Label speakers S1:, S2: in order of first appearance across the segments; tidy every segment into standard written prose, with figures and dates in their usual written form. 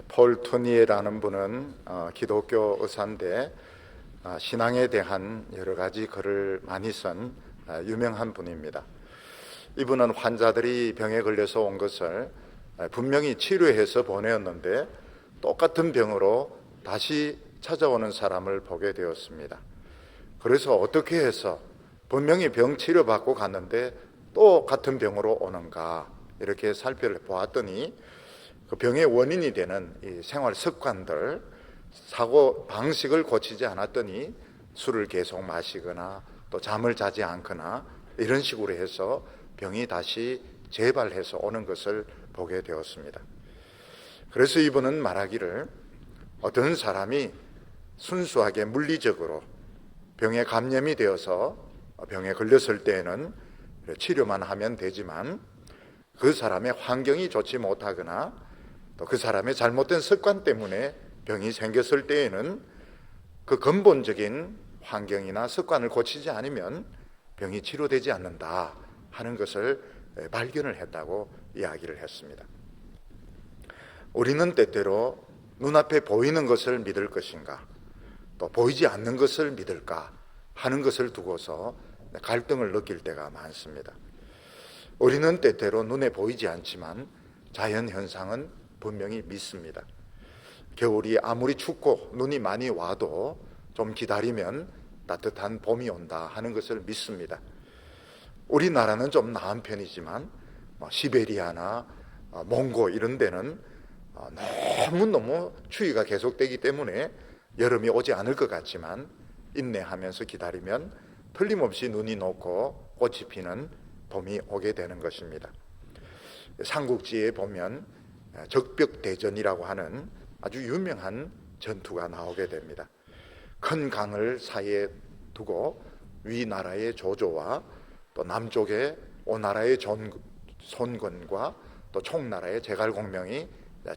S1: 폴 투니에라는 분은 기독교 의사인데 신앙에 대한 여러 가지 글을 많이 쓴 유명한 분입니다. 이분은 환자들이 병에 걸려서 온 것을 분명히 치료해서 보내었는데 똑같은 병으로 다시 찾아오는 사람을 보게 되었습니다. 그래서 어떻게 해서 분명히 병 치료받고 갔는데 또 같은 병으로 오는가 이렇게 살펴보았더니 그 병의 원인이 되는 이 생활 습관들, 사고 방식을 고치지 않았더니 술을 계속 마시거나 또 잠을 자지 않거나 이런 식으로 해서 병이 다시 재발해서 오는 것을 보게 되었습니다. 그래서 이분은 말하기를 어떤 사람이 순수하게 물리적으로 병에 감염이 되어서 병에 걸렸을 때에는 치료만 하면 되지만 그 사람의 환경이 좋지 못하거나 또 그 사람의 잘못된 습관 때문에 병이 생겼을 때에는 그 근본적인 환경이나 습관을 고치지 않으면 병이 치료되지 않는다 하는 것을 발견을 했다고 이야기를 했습니다. 우리는 때때로 눈앞에 보이는 것을 믿을 것인가 또 보이지 않는 것을 믿을까 하는 것을 두고서 갈등을 느낄 때가 많습니다. 우리는 때때로 눈에 보이지 않지만 자연현상은 분명히 믿습니다. 겨울이 아무리 춥고 눈이 많이 와도 좀 기다리면 따뜻한 봄이 온다 하는 것을 믿습니다. 우리나라는 좀 나은 편이지만 시베리아나 몽고 이런 데는 너무너무 추위가 계속되기 때문에 여름이 오지 않을 것 같지만 인내하면서 기다리면 틀림없이 눈이 녹고 꽃이 피는 봄이 오게 되는 것입니다. 삼국지에 보면 적벽대전이라고 하는 아주 유명한 전투가 나오게 됩니다. 큰 강을 사이에 두고 위나라의 조조와 또 남쪽에 오나라의 손권과 또 총나라의 제갈공명이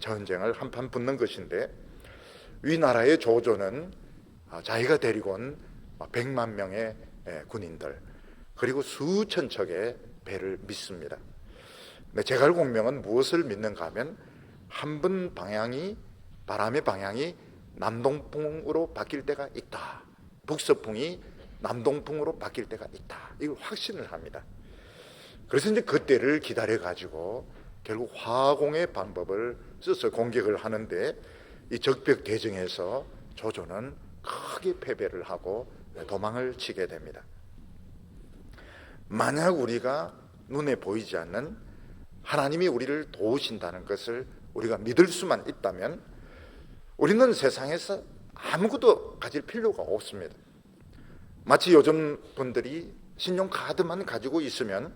S1: 전쟁을 한판 붙는 것인데, 위나라의 조조는 자기가 데리고 온 100만 명의 군인들 그리고 수천 척의 배를 믿습니다. 제갈공명은 무엇을 믿는가 하면 한 번 방향이, 바람의 방향이 남동풍으로 바뀔 때가 있다, 북서풍이 남동풍으로 바뀔 때가 있다, 이걸 확신을 합니다. 그래서 이제 그때를 기다려 가지고 결국 화공의 방법을 써서 공격을 하는데, 이 적벽대전에서 조조는 크게 패배를 하고 도망을 치게 됩니다. 만약 우리가 눈에 보이지 않는 하나님이 우리를 도우신다는 것을 우리가 믿을 수만 있다면 우리는 세상에서 아무것도 가질 필요가 없습니다. 마치 요즘 분들이 신용카드만 가지고 있으면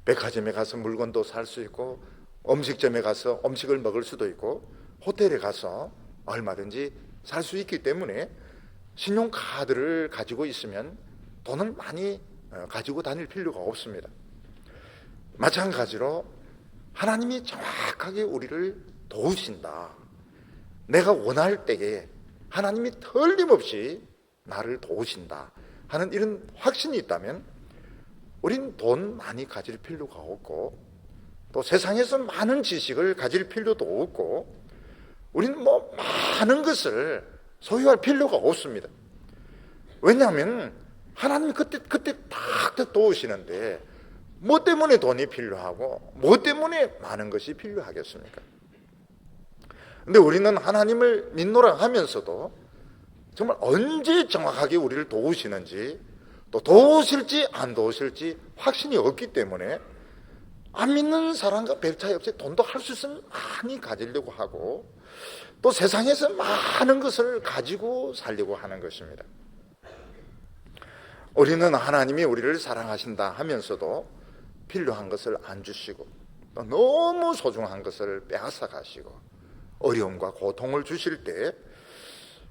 S1: 백화점에 가서 물건도 살 수 있고 음식점에 가서 음식을 먹을 수도 있고 호텔에 가서 얼마든지 살 수 있기 때문에 신용카드를 가지고 있으면 돈을 많이 가지고 다닐 필요가 없습니다. 마찬가지로 하나님이 정확하게 우리를 도우신다, 내가 원할 때에 하나님이 틀림없이 나를 도우신다 하는 이런 확신이 있다면 우린 돈 많이 가질 필요가 없고 또 세상에서 많은 지식을 가질 필요도 없고 우리는 많은 것을 소유할 필요가 없습니다. 왜냐하면 하나님이 그때 딱 도우시는데 뭐 때문에 돈이 필요하고 뭐 때문에 많은 것이 필요하겠습니까? 근데 우리는 하나님을 믿노라 하면서도 정말 언제 정확하게 우리를 도우시는지 또 도우실지 안 도우실지 확신이 없기 때문에 안 믿는 사람과 별 차이 없이 돈도 할 수 있으면 많이 가지려고 하고 또 세상에서 많은 것을 가지고 살려고 하는 것입니다. 우리는 하나님이 우리를 사랑하신다 하면서도 필요한 것을 안 주시고 또 너무 소중한 것을 빼앗아 가시고 어려움과 고통을 주실 때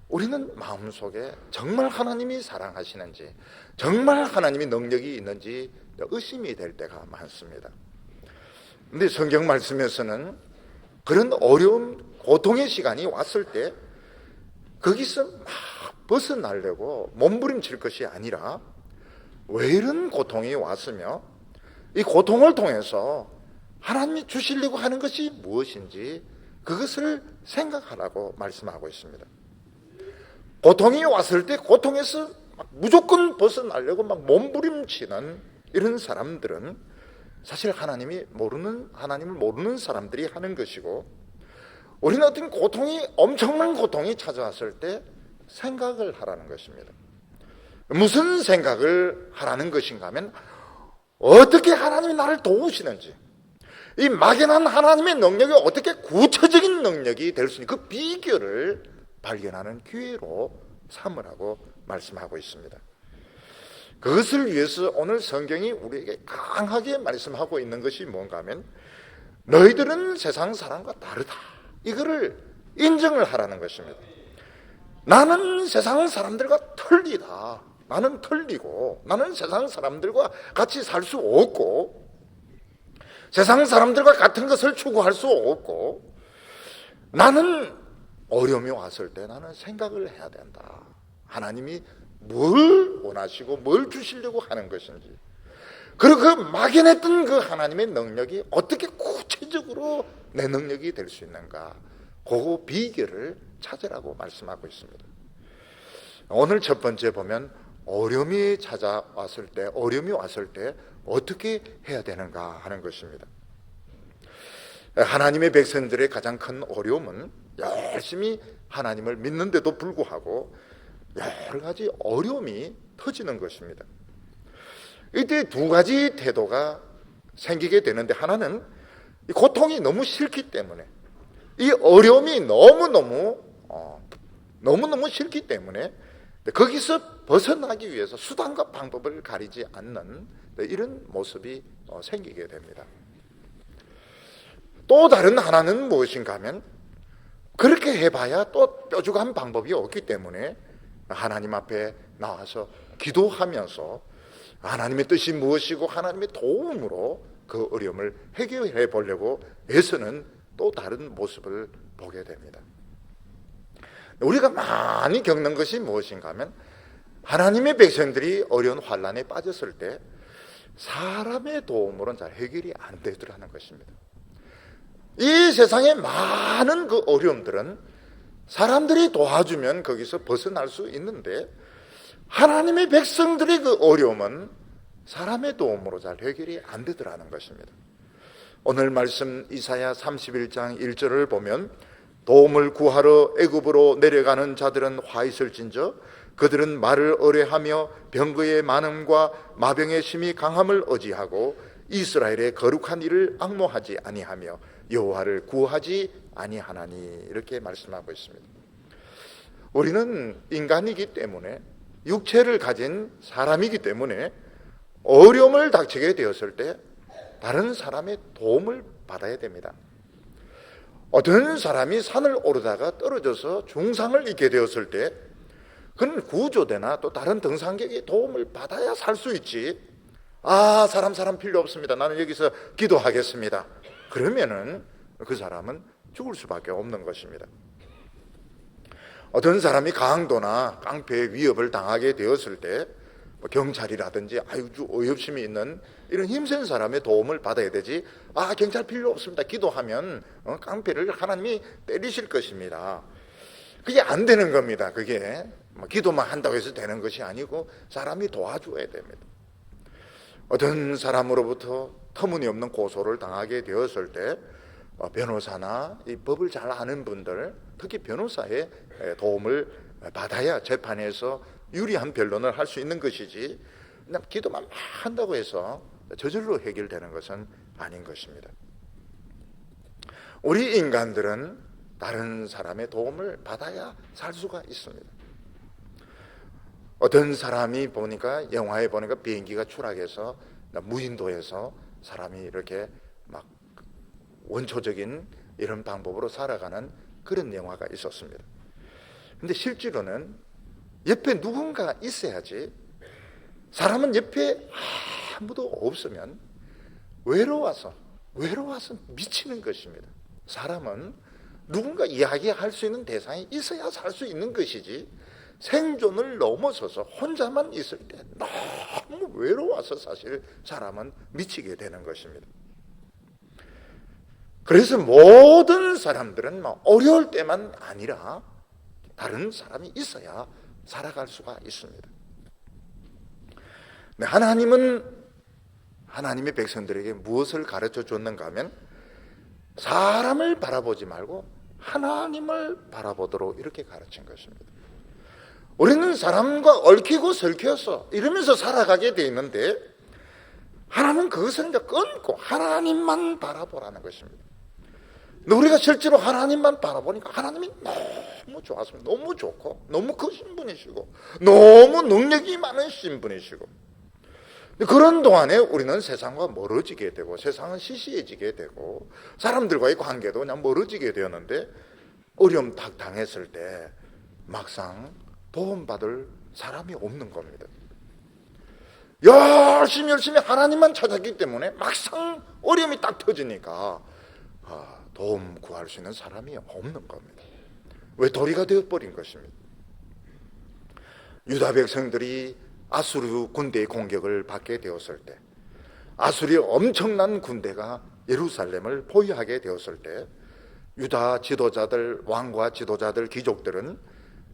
S1: 우리는 마음속에 정말 하나님이 사랑하시는지 정말 하나님이 능력이 있는지 의심이 될 때가 많습니다. 그런데 성경 말씀에서는 그런 어려움, 고통의 시간이 왔을 때 거기서 막 벗어나려고 몸부림칠 것이 아니라 왜 이런 고통이 왔으며 이 고통을 통해서 하나님이 주시려고 하는 것이 무엇인지 그것을 생각하라고 말씀하고 있습니다. 고통이 왔을 때 고통에서 무조건 벗어나려고 막 몸부림치는 이런 사람들은 사실 하나님을 모르는 사람들이 하는 것이고, 우리는 어떤 엄청난 고통이 찾아왔을 때 생각을 하라는 것입니다. 무슨 생각을 하라는 것인가 하면, 어떻게 하나님이 나를 도우시는지, 이 막연한 하나님의 능력이 어떻게 구체적인 능력이 될 수 있는 그 비결을 발견하는 기회로 삼으라고 말씀하고 있습니다. 그것을 위해서 오늘 성경이 우리에게 강하게 말씀하고 있는 것이 뭔가 하면, 너희들은 세상 사람과 다르다, 이거를 인정을 하라는 것입니다. 나는 세상 사람들과 틀리다, 나는 틀리고, 나는 세상 사람들과 같이 살 수 없고, 세상 사람들과 같은 것을 추구할 수 없고, 나는 어려움이 왔을 때 나는 생각을 해야 된다. 하나님이 뭘 원하시고 뭘 주시려고 하는 것인지, 그리고 그 막연했던 그 하나님의 능력이 어떻게 구체적으로 내 능력이 될 수 있는가, 그 비결을 찾으라고 말씀하고 있습니다. 오늘 첫 번째 보면 어려움이 왔을 때 어떻게 해야 되는가 하는 것입니다. 하나님의 백성들의 가장 큰 어려움은 열심히 하나님을 믿는데도 불구하고 여러 가지 어려움이 터지는 것입니다. 이때 두 가지 태도가 생기게 되는데, 하나는 고통이 너무 싫기 때문에, 이 어려움이 너무너무 싫기 때문에 거기서 벗어나기 위해서 수단과 방법을 가리지 않는 이런 모습이 생기게 됩니다. 또 다른 하나는 무엇인가 하면, 그렇게 해봐야 또 뾰족한 방법이 없기 때문에 하나님 앞에 나와서 기도하면서 하나님의 뜻이 무엇이고 하나님의 도움으로 그 어려움을 해결해 보려고 애쓰는 또 다른 모습을 보게 됩니다. 우리가 많이 겪는 것이 무엇인가 하면, 하나님의 백성들이 어려운 환난에 빠졌을 때 사람의 도움으로는 잘 해결이 안 되더라는 것입니다. 이 세상의 많은 그 어려움들은 사람들이 도와주면 거기서 벗어날 수 있는데, 하나님의 백성들의 그 어려움은 사람의 도움으로 잘 해결이 안 되더라는 것입니다. 오늘 말씀 이사야 31장 1절을 보면, 도움을 구하러 애굽으로 내려가는 자들은 화 있을진저 그들은 말을 어뢰하며 병거의 많음과 마병의 심히 강함을 의지하고 이스라엘의 거룩한 일을 앙모하지 아니하며 여호와를 구하지 아니하나니, 이렇게 말씀하고 있습니다. 우리는 인간이기 때문에, 육체를 가진 사람이기 때문에 어려움을 닥치게 되었을 때 다른 사람의 도움을 받아야 됩니다. 어떤 사람이 산을 오르다가 떨어져서 중상을 입게 되었을 때 그는 구조대나 또 다른 등산객의 도움을 받아야 살 수 있지, 사람 필요 없습니다, 나는 여기서 기도하겠습니다, 그러면은 그 사람은 죽을 수밖에 없는 것입니다. 어떤 사람이 강도나 깡패의 위협을 당하게 되었을 때 경찰이라든지 아주 어이없음이 있는 이런 힘센 사람의 도움을 받아야 되지, 경찰 필요 없습니다, 기도하면 깡패를 하나님이 때리실 것입니다. 그게 안 되는 겁니다. 그게 기도만 한다고 해서 되는 것이 아니고 사람이 도와줘야 됩니다. 어떤 사람으로부터 터무니없는 고소를 당하게 되었을 때 변호사나 이 법을 잘 아는 분들, 특히 변호사의 도움을 받아야 재판에서 유리한 변론을 할 수 있는 것이지, 그냥 기도만 한다고 해서 저절로 해결되는 것은 아닌 것입니다. 우리 인간들은 다른 사람의 도움을 받아야 살 수가 있습니다. 어떤 사람이 보니까, 영화에 보니까 비행기가 추락해서 무인도에서 사람이 이렇게 막 원초적인 이런 방법으로 살아가는 그런 영화가 있었습니다. 근데 실제로는 옆에 누군가 있어야지, 사람은 옆에 아무도 없으면 외로워서 미치는 것입니다. 사람은 누군가 이야기할 수 있는 대상이 있어야 살 수 있는 것이지, 생존을 넘어서서 혼자만 있을 때 너무 외로워서 사실 사람은 미치게 되는 것입니다. 그래서 모든 사람들은 어려울 때만 아니라 다른 사람이 있어야 살아갈 수가 있습니다. 하나님은 하나님의 백성들에게 무엇을 가르쳐 줬는가 하면 사람을 바라보지 말고 하나님을 바라보도록 이렇게 가르친 것입니다. 우리는 사람과 얽히고 설켜서 이러면서 살아가게 돼 있는데 하나님은 그것을 이제 끊고 하나님만 바라보라는 것입니다. 근데 우리가 실제로 하나님만 바라보니까 하나님이 너무 좋았습니다. 너무 좋고 너무 크신 분이시고 너무 능력이 많으신 분이시고, 그런 동안에 우리는 세상과 멀어지게 되고 세상은 시시해지게 되고 사람들과의 관계도 그냥 멀어지게 되었는데, 어려움 딱 당했을 때 막상 도움받을 사람이 없는 겁니다. 열심히 하나님만 찾았기 때문에 막상 어려움이 딱 터지니까 도움 구할 수 있는 사람이 없는 겁니다. 외톨이가 되어버린 것입니다. 유다 백성들이 아수르 군대의 공격을 받게 되었을 때, 아수르의 엄청난 군대가 예루살렘을 포위하게 되었을 때 유다 지도자들, 왕과 지도자들, 귀족들은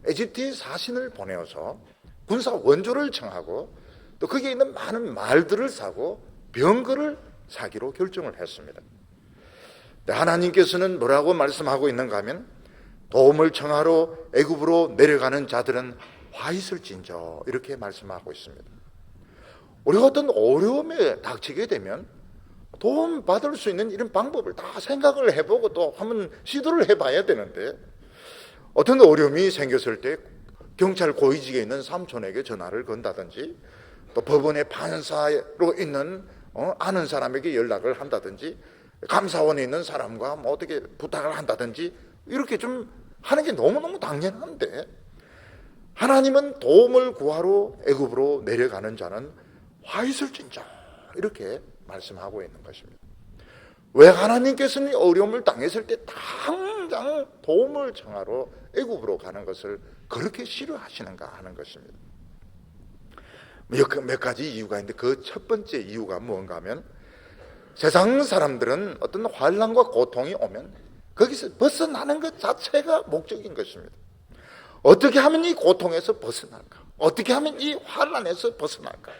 S1: 에집트의 사신을 보내어서 군사 원조를 청하고 또 거기에 있는 많은 말들을 사고 병거를 사기로 결정을 했습니다. 하나님께서는 뭐라고 말씀하고 있는가 하면 도움을 청하러 애굽으로 내려가는 자들은 화 있을진저 이렇게 말씀하고 있습니다. 우리가 어떤 어려움에 닥치게 되면 도움 받을 수 있는 이런 방법을 다 생각을 해보고 또 한번 시도를 해봐야 되는데, 어떤 어려움이 생겼을 때 경찰 고위직에 있는 삼촌에게 전화를 건다든지 또 법원의 판사로 있는 아는 사람에게 연락을 한다든지 감사원에 있는 사람과 어떻게 부탁을 한다든지 이렇게 좀 하는 게 너무너무 당연한데, 하나님은 도움을 구하러 애굽으로 내려가는 자는 화 있을진저 이렇게 말씀하고 있는 것입니다. 왜 하나님께서는 어려움을 당했을 때 당장 도움을 청하러 애굽으로 가는 것을 그렇게 싫어하시는가 하는 것입니다. 몇 가지 이유가 있는데 그 첫 번째 이유가 뭔가 하면, 세상 사람들은 어떤 환난과 고통이 오면 거기서 벗어나는 것 자체가 목적인 것입니다. 어떻게 하면 이 고통에서 벗어날까? 어떻게 하면 이 환난에서 벗어날까?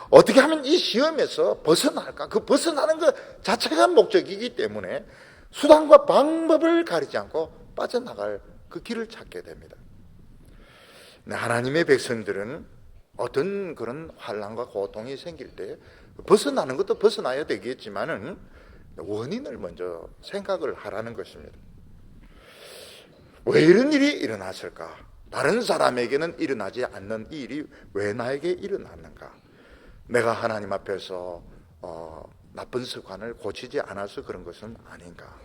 S1: 어떻게 하면 이 시험에서 벗어날까? 그 벗어나는 것 자체가 목적이기 때문에 수단과 방법을 가리지 않고 빠져나갈 그 길을 찾게 됩니다. 하나님의 백성들은 어떤 그런 환난과 고통이 생길 때 벗어나는 것도 벗어나야 되겠지만은 원인을 먼저 생각을 하라는 것입니다. 왜 이런 일이 일어났을까? 다른 사람에게는 일어나지 않는 이 일이 왜 나에게 일어났는가? 내가 하나님 앞에서 나쁜 습관을 고치지 않아서 그런 것은 아닌가?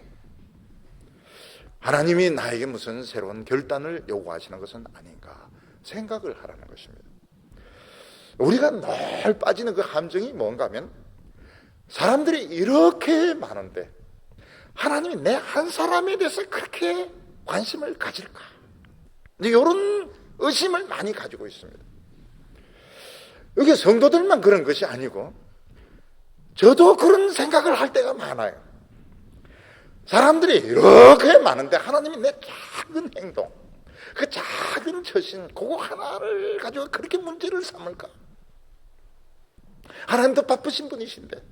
S1: 하나님이 나에게 무슨 새로운 결단을 요구하시는 것은 아닌가? 생각을 하라는 것입니다. 우리가 늘 빠지는 그 함정이 뭔가 하면, 사람들이 이렇게 많은데 하나님이 내 한 사람에 대해서 그렇게 관심을 가질까? 이런 의심을 많이 가지고 있습니다. 여기 성도들만 그런 것이 아니고 저도 그런 생각을 할 때가 많아요. 사람들이 이렇게 많은데 하나님이 내 작은 행동, 그 작은 처신, 그거 하나를 가지고 그렇게 문제를 삼을까? 하나님도 바쁘신 분이신데.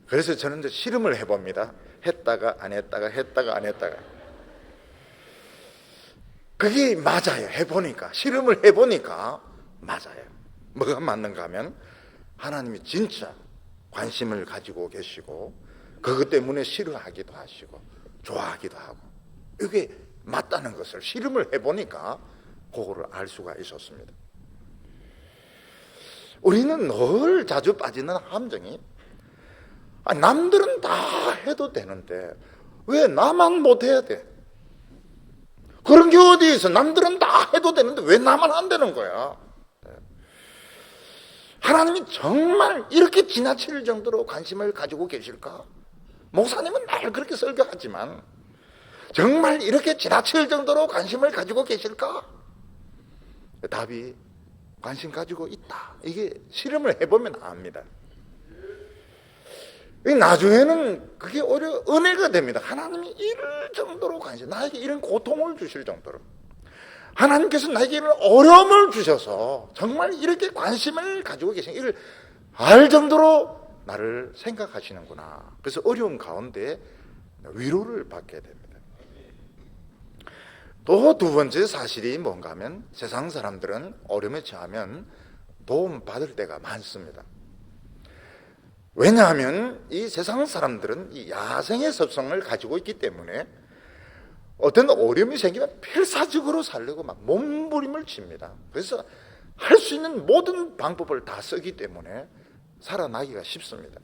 S1: 그래서 저는 이제 실험을 해봅니다. 했다가 안 했다가 했다가 안 했다가. 그게 맞아요. 해보니까, 실험을 해보니까 맞아요. 뭐가 맞는가 하면 하나님이 진짜 관심을 가지고 계시고 그것 때문에 싫어하기도 하시고 좋아하기도 하고, 이게 맞다는 것을 실험을 해보니까 그거를 알 수가 있었습니다. 우리는 늘 자주 빠지는 함정이, 남들은 다 해도 되는데 왜 나만 못해야 돼? 그런 게 어디 있어? 남들은 다 해도 되는데 왜 나만 안 되는 거야? 하나님이 정말 이렇게 지나칠 정도로 관심을 가지고 계실까? 목사님은 늘 그렇게 설교하지만 정말 이렇게 지나칠 정도로 관심을 가지고 계실까? 답이 관심 가지고 있다. 이게 실험을 해보면 압니다. 나중에는 그게 오히려 은혜가 됩니다. 하나님이 이럴 정도로 나에게 이런 고통을 주실 정도로, 하나님께서 나에게 이런 어려움을 주셔서 정말 이렇게 관심을 가지고 계신, 이를 알 정도로 나를 생각하시는구나. 그래서 어려움 가운데 위로를 받게 됩니다. 또 두 번째 사실이 뭔가 하면, 세상 사람들은 어려움에 처하면 도움 받을 때가 많습니다. 왜냐하면 이 세상 사람들은 이 야생의 습성을 가지고 있기 때문에 어떤 어려움이 생기면 필사적으로 살려고 막 몸부림을 칩니다. 그래서 할 수 있는 모든 방법을 다 쓰기 때문에 살아나기가 쉽습니다.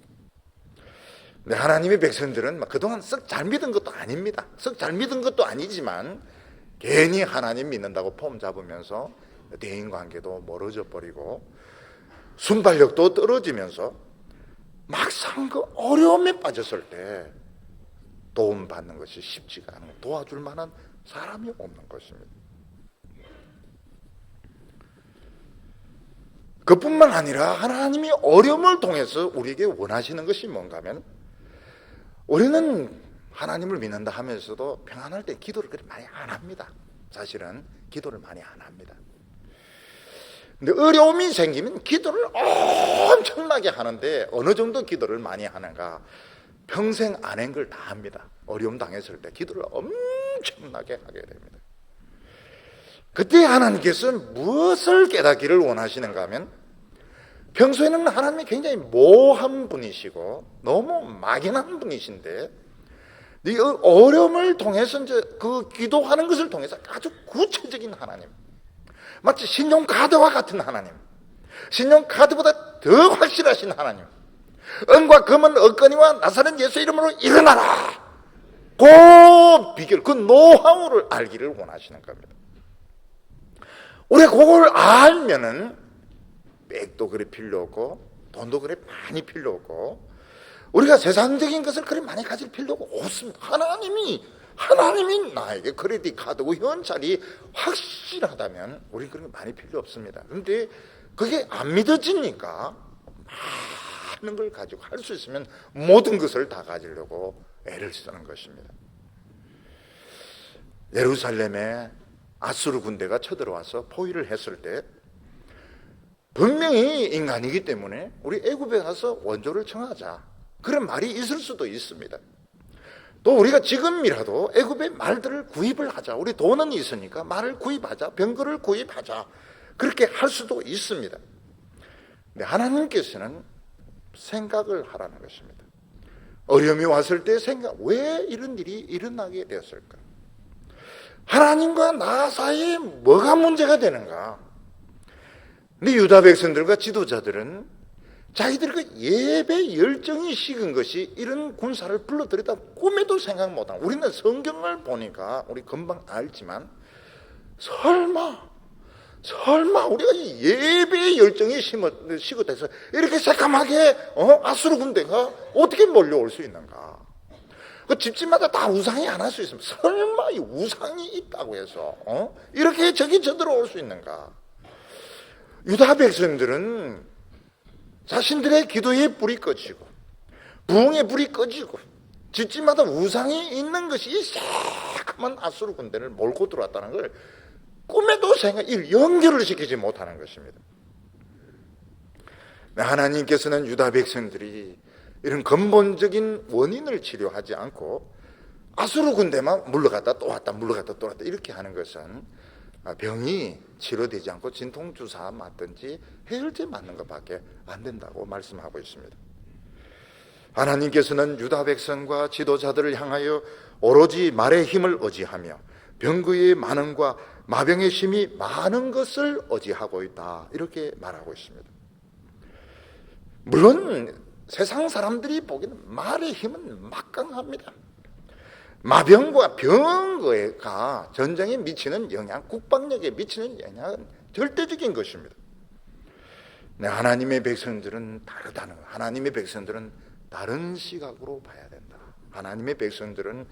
S1: 근데 하나님의 백성들은 그동안 썩 잘 믿은 것도 아닙니다. 썩 잘 믿은 것도 아니지만 괜히 하나님 믿는다고 폼 잡으면서 대인관계도 멀어져 버리고 순발력도 떨어지면서 막상 그 어려움에 빠졌을 때 도움받는 것이 쉽지가 않은, 도와줄 만한 사람이 없는 것입니다. 그뿐만 아니라 하나님이 어려움을 통해서 우리에게 원하시는 것이 뭔가 하면, 우리는 하나님을 믿는다 하면서도 평안할 때 기도를 그렇게 많이 안 합니다. 사실은 기도를 많이 안 합니다. 근데 어려움이 생기면 기도를 엄청나게 하는데, 어느 정도 기도를 많이 하는가? 평생 안 한 걸 다 합니다. 어려움 당했을 때 기도를 엄청나게 하게 됩니다. 그때 하나님께서는 무엇을 깨닫기를 원하시는가 하면, 평소에는 하나님이 굉장히 모호한 분이시고 너무 막연한 분이신데, 이 어려움을 통해서 이제 그 기도하는 것을 통해서 아주 구체적인 하나님, 마치 신용카드와 같은 하나님, 신용카드보다 더 확실하신 하나님, 은과 금은 없거니와 나사렛 예수 이름으로 일어나라, 그 비결, 그 노하우를 알기를 원하시는 겁니다. 우리가 그걸 알면은 백도 그리 필요 없고 돈도 그리 많이 필요 없고 우리가 세상적인 것을 그리 많이 가질 필요가 없습니다. 하나님이 나에게 크레딧 카드고 현찰이 확실하다면 우리는 그런 게 많이 필요 없습니다. 그런데 그게 안 믿어지니까 많은 걸 가지고 할 수 있으면 모든 것을 다 가지려고 애를 쓰는 것입니다. 예루살렘에 아수르 군대가 쳐들어와서 포위를 했을 때 분명히 인간이기 때문에 우리 애굽에 가서 원조를 청하자, 그런 말이 있을 수도 있습니다. 또 우리가 지금이라도 애굽의 말들을 구입을 하자, 우리 돈은 있으니까 말을 구입하자, 병거를 구입하자, 그렇게 할 수도 있습니다. 근데 하나님께서는 생각을 하라는 것입니다. 어려움이 왔을 때 왜 이런 일이 일어나게 되었을까? 하나님과 나 사이에 뭐가 문제가 되는가? 근데 유다 백성들과 지도자들은 자기들 그 예배 열정이 식은 것이 이런 군사를 불러들였다 꿈에도 생각 못한, 우리는 성경을 보니까 우리 금방 알지만 설마 우리가 이 예배의 열정이 식어돼서 이렇게 새까맣게 아수르 군대가 어떻게 몰려올 수 있는가? 그 집집마다 다 우상이 안 할 수 있으면 설마 이 우상이 있다고 해서 이렇게 적이 쳐들어올 수 있는가? 유다 백성들은 자신들의 기도의 불이 꺼지고 부흥의 불이 꺼지고 집집마다 우상이 있는 것이 이 새까만 아수르 군대를 몰고 들어왔다는 걸 꿈에도 연결을 시키지 못하는 것입니다. 하나님께서는 유다 백성들이 이런 근본적인 원인을 치료하지 않고 아수르 군대만 물러갔다 또 왔다 물러갔다 또 왔다 이렇게 하는 것은 병이 치료되지 않고 진통주사 맞든지 해열제 맞는 것밖에 안 된다고 말씀하고 있습니다. 하나님께서는 유다 백성과 지도자들을 향하여 오로지 말의 힘을 의지하며 병거의 많음과 마병의 심이 많은 것을 의지하고 있다, 이렇게 말하고 있습니다. 물론 세상 사람들이 보기에는 말의 힘은 막강합니다. 마병과 병거가 전쟁에 미치는 영향, 국방력에 미치는 영향은 절대적인 것입니다. 네, 하나님의 백성들은 다르다는 거예요. 하나님의 백성들은 다른 시각으로 봐야 된다. 하나님의 백성들은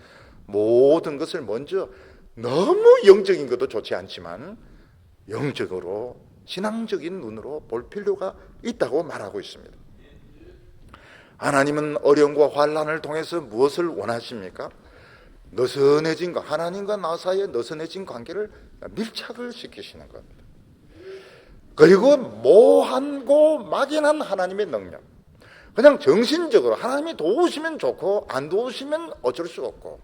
S1: 모든 것을 먼저 너무 영적인 것도 좋지 않지만 영적으로 신앙적인 눈으로 볼 필요가 있다고 말하고 있습니다. 하나님은 어려움과 환난을 통해서 무엇을 원하십니까? 느슨해진 것, 하나님과 나 사이에 느슨해진 관계를 밀착을 시키시는 겁니다. 그리고 모한고 막연한 하나님의 능력, 그냥 정신적으로 하나님이 도우시면 좋고 안 도우시면 어쩔 수 없고,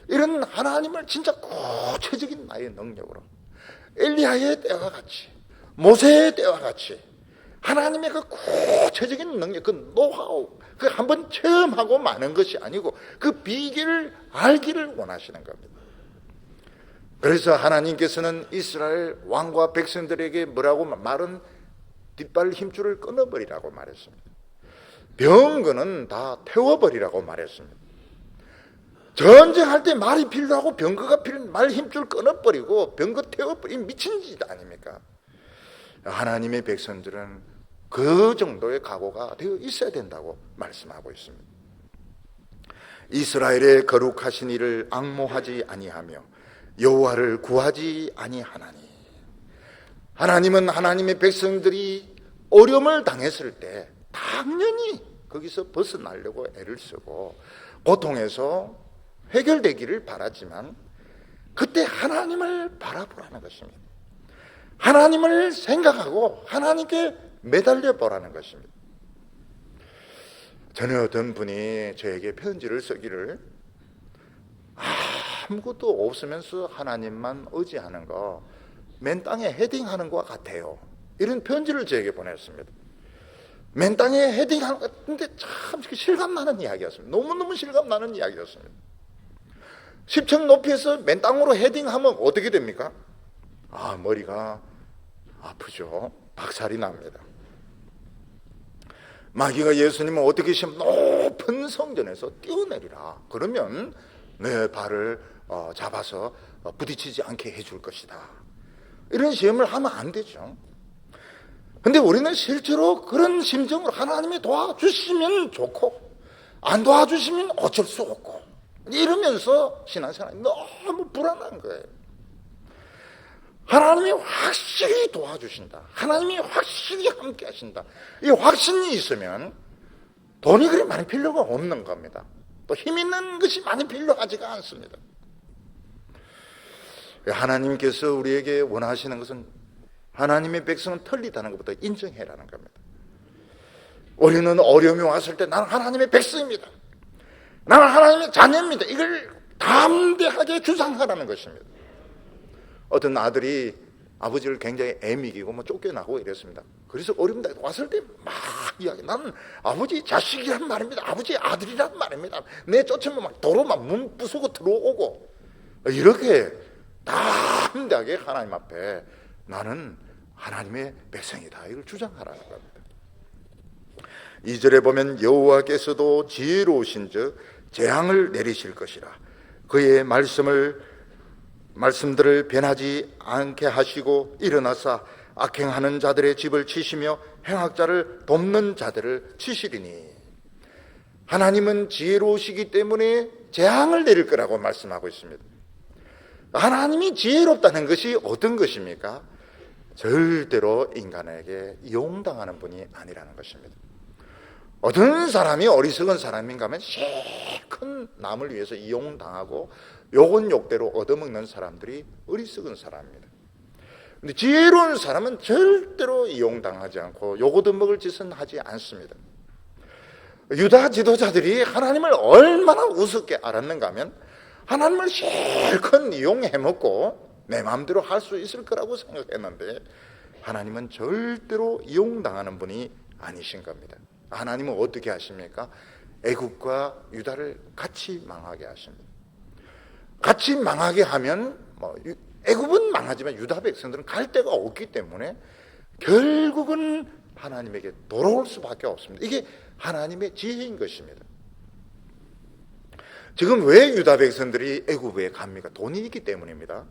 S1: 이런 하나님을 진짜 구체적인 나의 능력으로 엘리야의 때와 같이, 모세의 때와 같이 하나님의 그 구체적인 능력, 그 노하우, 그 한번 체험하고 마는 것이 아니고 그 비결을 알기를 원하시는 겁니다. 그래서 하나님께서는 이스라엘 왕과 백성들에게 뭐라고 말은 뒷발 힘줄을 끊어버리라고 말했습니다. 병거는 다 태워버리라고 말했습니다. 전쟁할 때 말이 필요하고 병거가 말 힘줄 끊어버리고 병거 태워버리면 미친 짓 아닙니까? 하나님의 백성들은 그 정도의 각오가 되어 있어야 된다고 말씀하고 있습니다. 이스라엘의 거룩하신 이를 앙모하지 아니하며 여호와를 구하지 아니하나니, 하나님은 하나님의 백성들이 어려움을 당했을 때 당연히 거기서 벗어나려고 애를 쓰고 고통에서 해결되기를 바라지만, 그때 하나님을 바라보라는 것입니다. 하나님을 생각하고 하나님께 매달려 보라는 것입니다. 전에 어떤 분이 저에게 편지를 쓰기를, 아무것도 없으면서 하나님만 의지하는 거 맨 땅에 헤딩하는 것 같아요, 이런 편지를 저에게 보냈습니다. 맨 땅에 헤딩하는 것 같은데 참 실감나는 이야기였습니다. 너무너무 실감나는 이야기였습니다. 10층 높이에서 맨 땅으로 헤딩하면 어떻게 됩니까? 머리가 아프죠. 박살이 납니다. 마귀가 예수님은 어떻게 하시면 높은 성전에서 뛰어내리라, 그러면 내 발을 잡아서 부딪히지 않게 해줄 것이다, 이런 시험을 하면 안 되죠. 근데 우리는 실제로 그런 심정으로 하나님이 도와주시면 좋고 안 도와주시면 어쩔 수 없고 이러면서 신앙생활이 너무 불안한 거예요. 하나님이 확실히 도와주신다, 하나님이 확실히 함께 하신다, 이 확신이 있으면 돈이 그리 많이 필요가 없는 겁니다. 또 힘 있는 것이 많이 필요하지가 않습니다. 하나님께서 우리에게 원하시는 것은 하나님의 백성은 틀리다는 것부터 인정해라는 겁니다. 우리는 어려움이 왔을 때 나는 하나님의 백성입니다, 나는 하나님의 자녀입니다, 이걸 담대하게 주장하라는 것입니다. 어떤 아들이 아버지를 굉장히 애미기고 쫓겨나고 이랬습니다. 그래서 어려움 왔을 때 막 이야기, 나는 아버지 자식이란 말입니다, 아버지 아들이란 말입니다, 내 쫓으면 막 도로 막 문 부수고 들어오고, 이렇게 담대하게 하나님 앞에 나는 하나님의 백성이다, 이걸 주장하라는 겁니다. 2절에 보면 여호와께서도 지혜로우신 즉 재앙을 내리실 것이라, 그의 말씀들을 변하지 않게 하시고 일어나사 악행하는 자들의 집을 치시며 행악자를 돕는 자들을 치시리니, 하나님은 지혜로우시기 때문에 재앙을 내릴 거라고 말씀하고 있습니다. 하나님이 지혜롭다는 것이 어떤 것입니까? 절대로 인간에게 이용당하는 분이 아니라는 것입니다. 어떤 사람이 어리석은 사람인가 하면 큰 남을 위해서 이용당하고 욕은 욕대로 얻어먹는 사람들이 어리석은 사람입니다. 근데 지혜로운 사람은 절대로 이용당하지 않고 욕 얻어먹을 짓은 하지 않습니다. 유다 지도자들이 하나님을 얼마나 우습게 알았는가 하면 하나님을 실컷 이용해먹고 내 마음대로 할 수 있을 거라고 생각했는데, 하나님은 절대로 이용당하는 분이 아니신 겁니다. 하나님은 어떻게 하십니까? 애굽과 유다를 같이 망하게 하십니다. 같이 망하게 하면 애굽은 망하지만 유다 백성들은 갈 데가 없기 때문에 결국은 하나님에게 돌아올 수밖에 없습니다. 이게 하나님의 지혜인 것입니다. 지금 왜 유다 백성들이 애굽에 갑니까? 돈이 있기 때문입니다.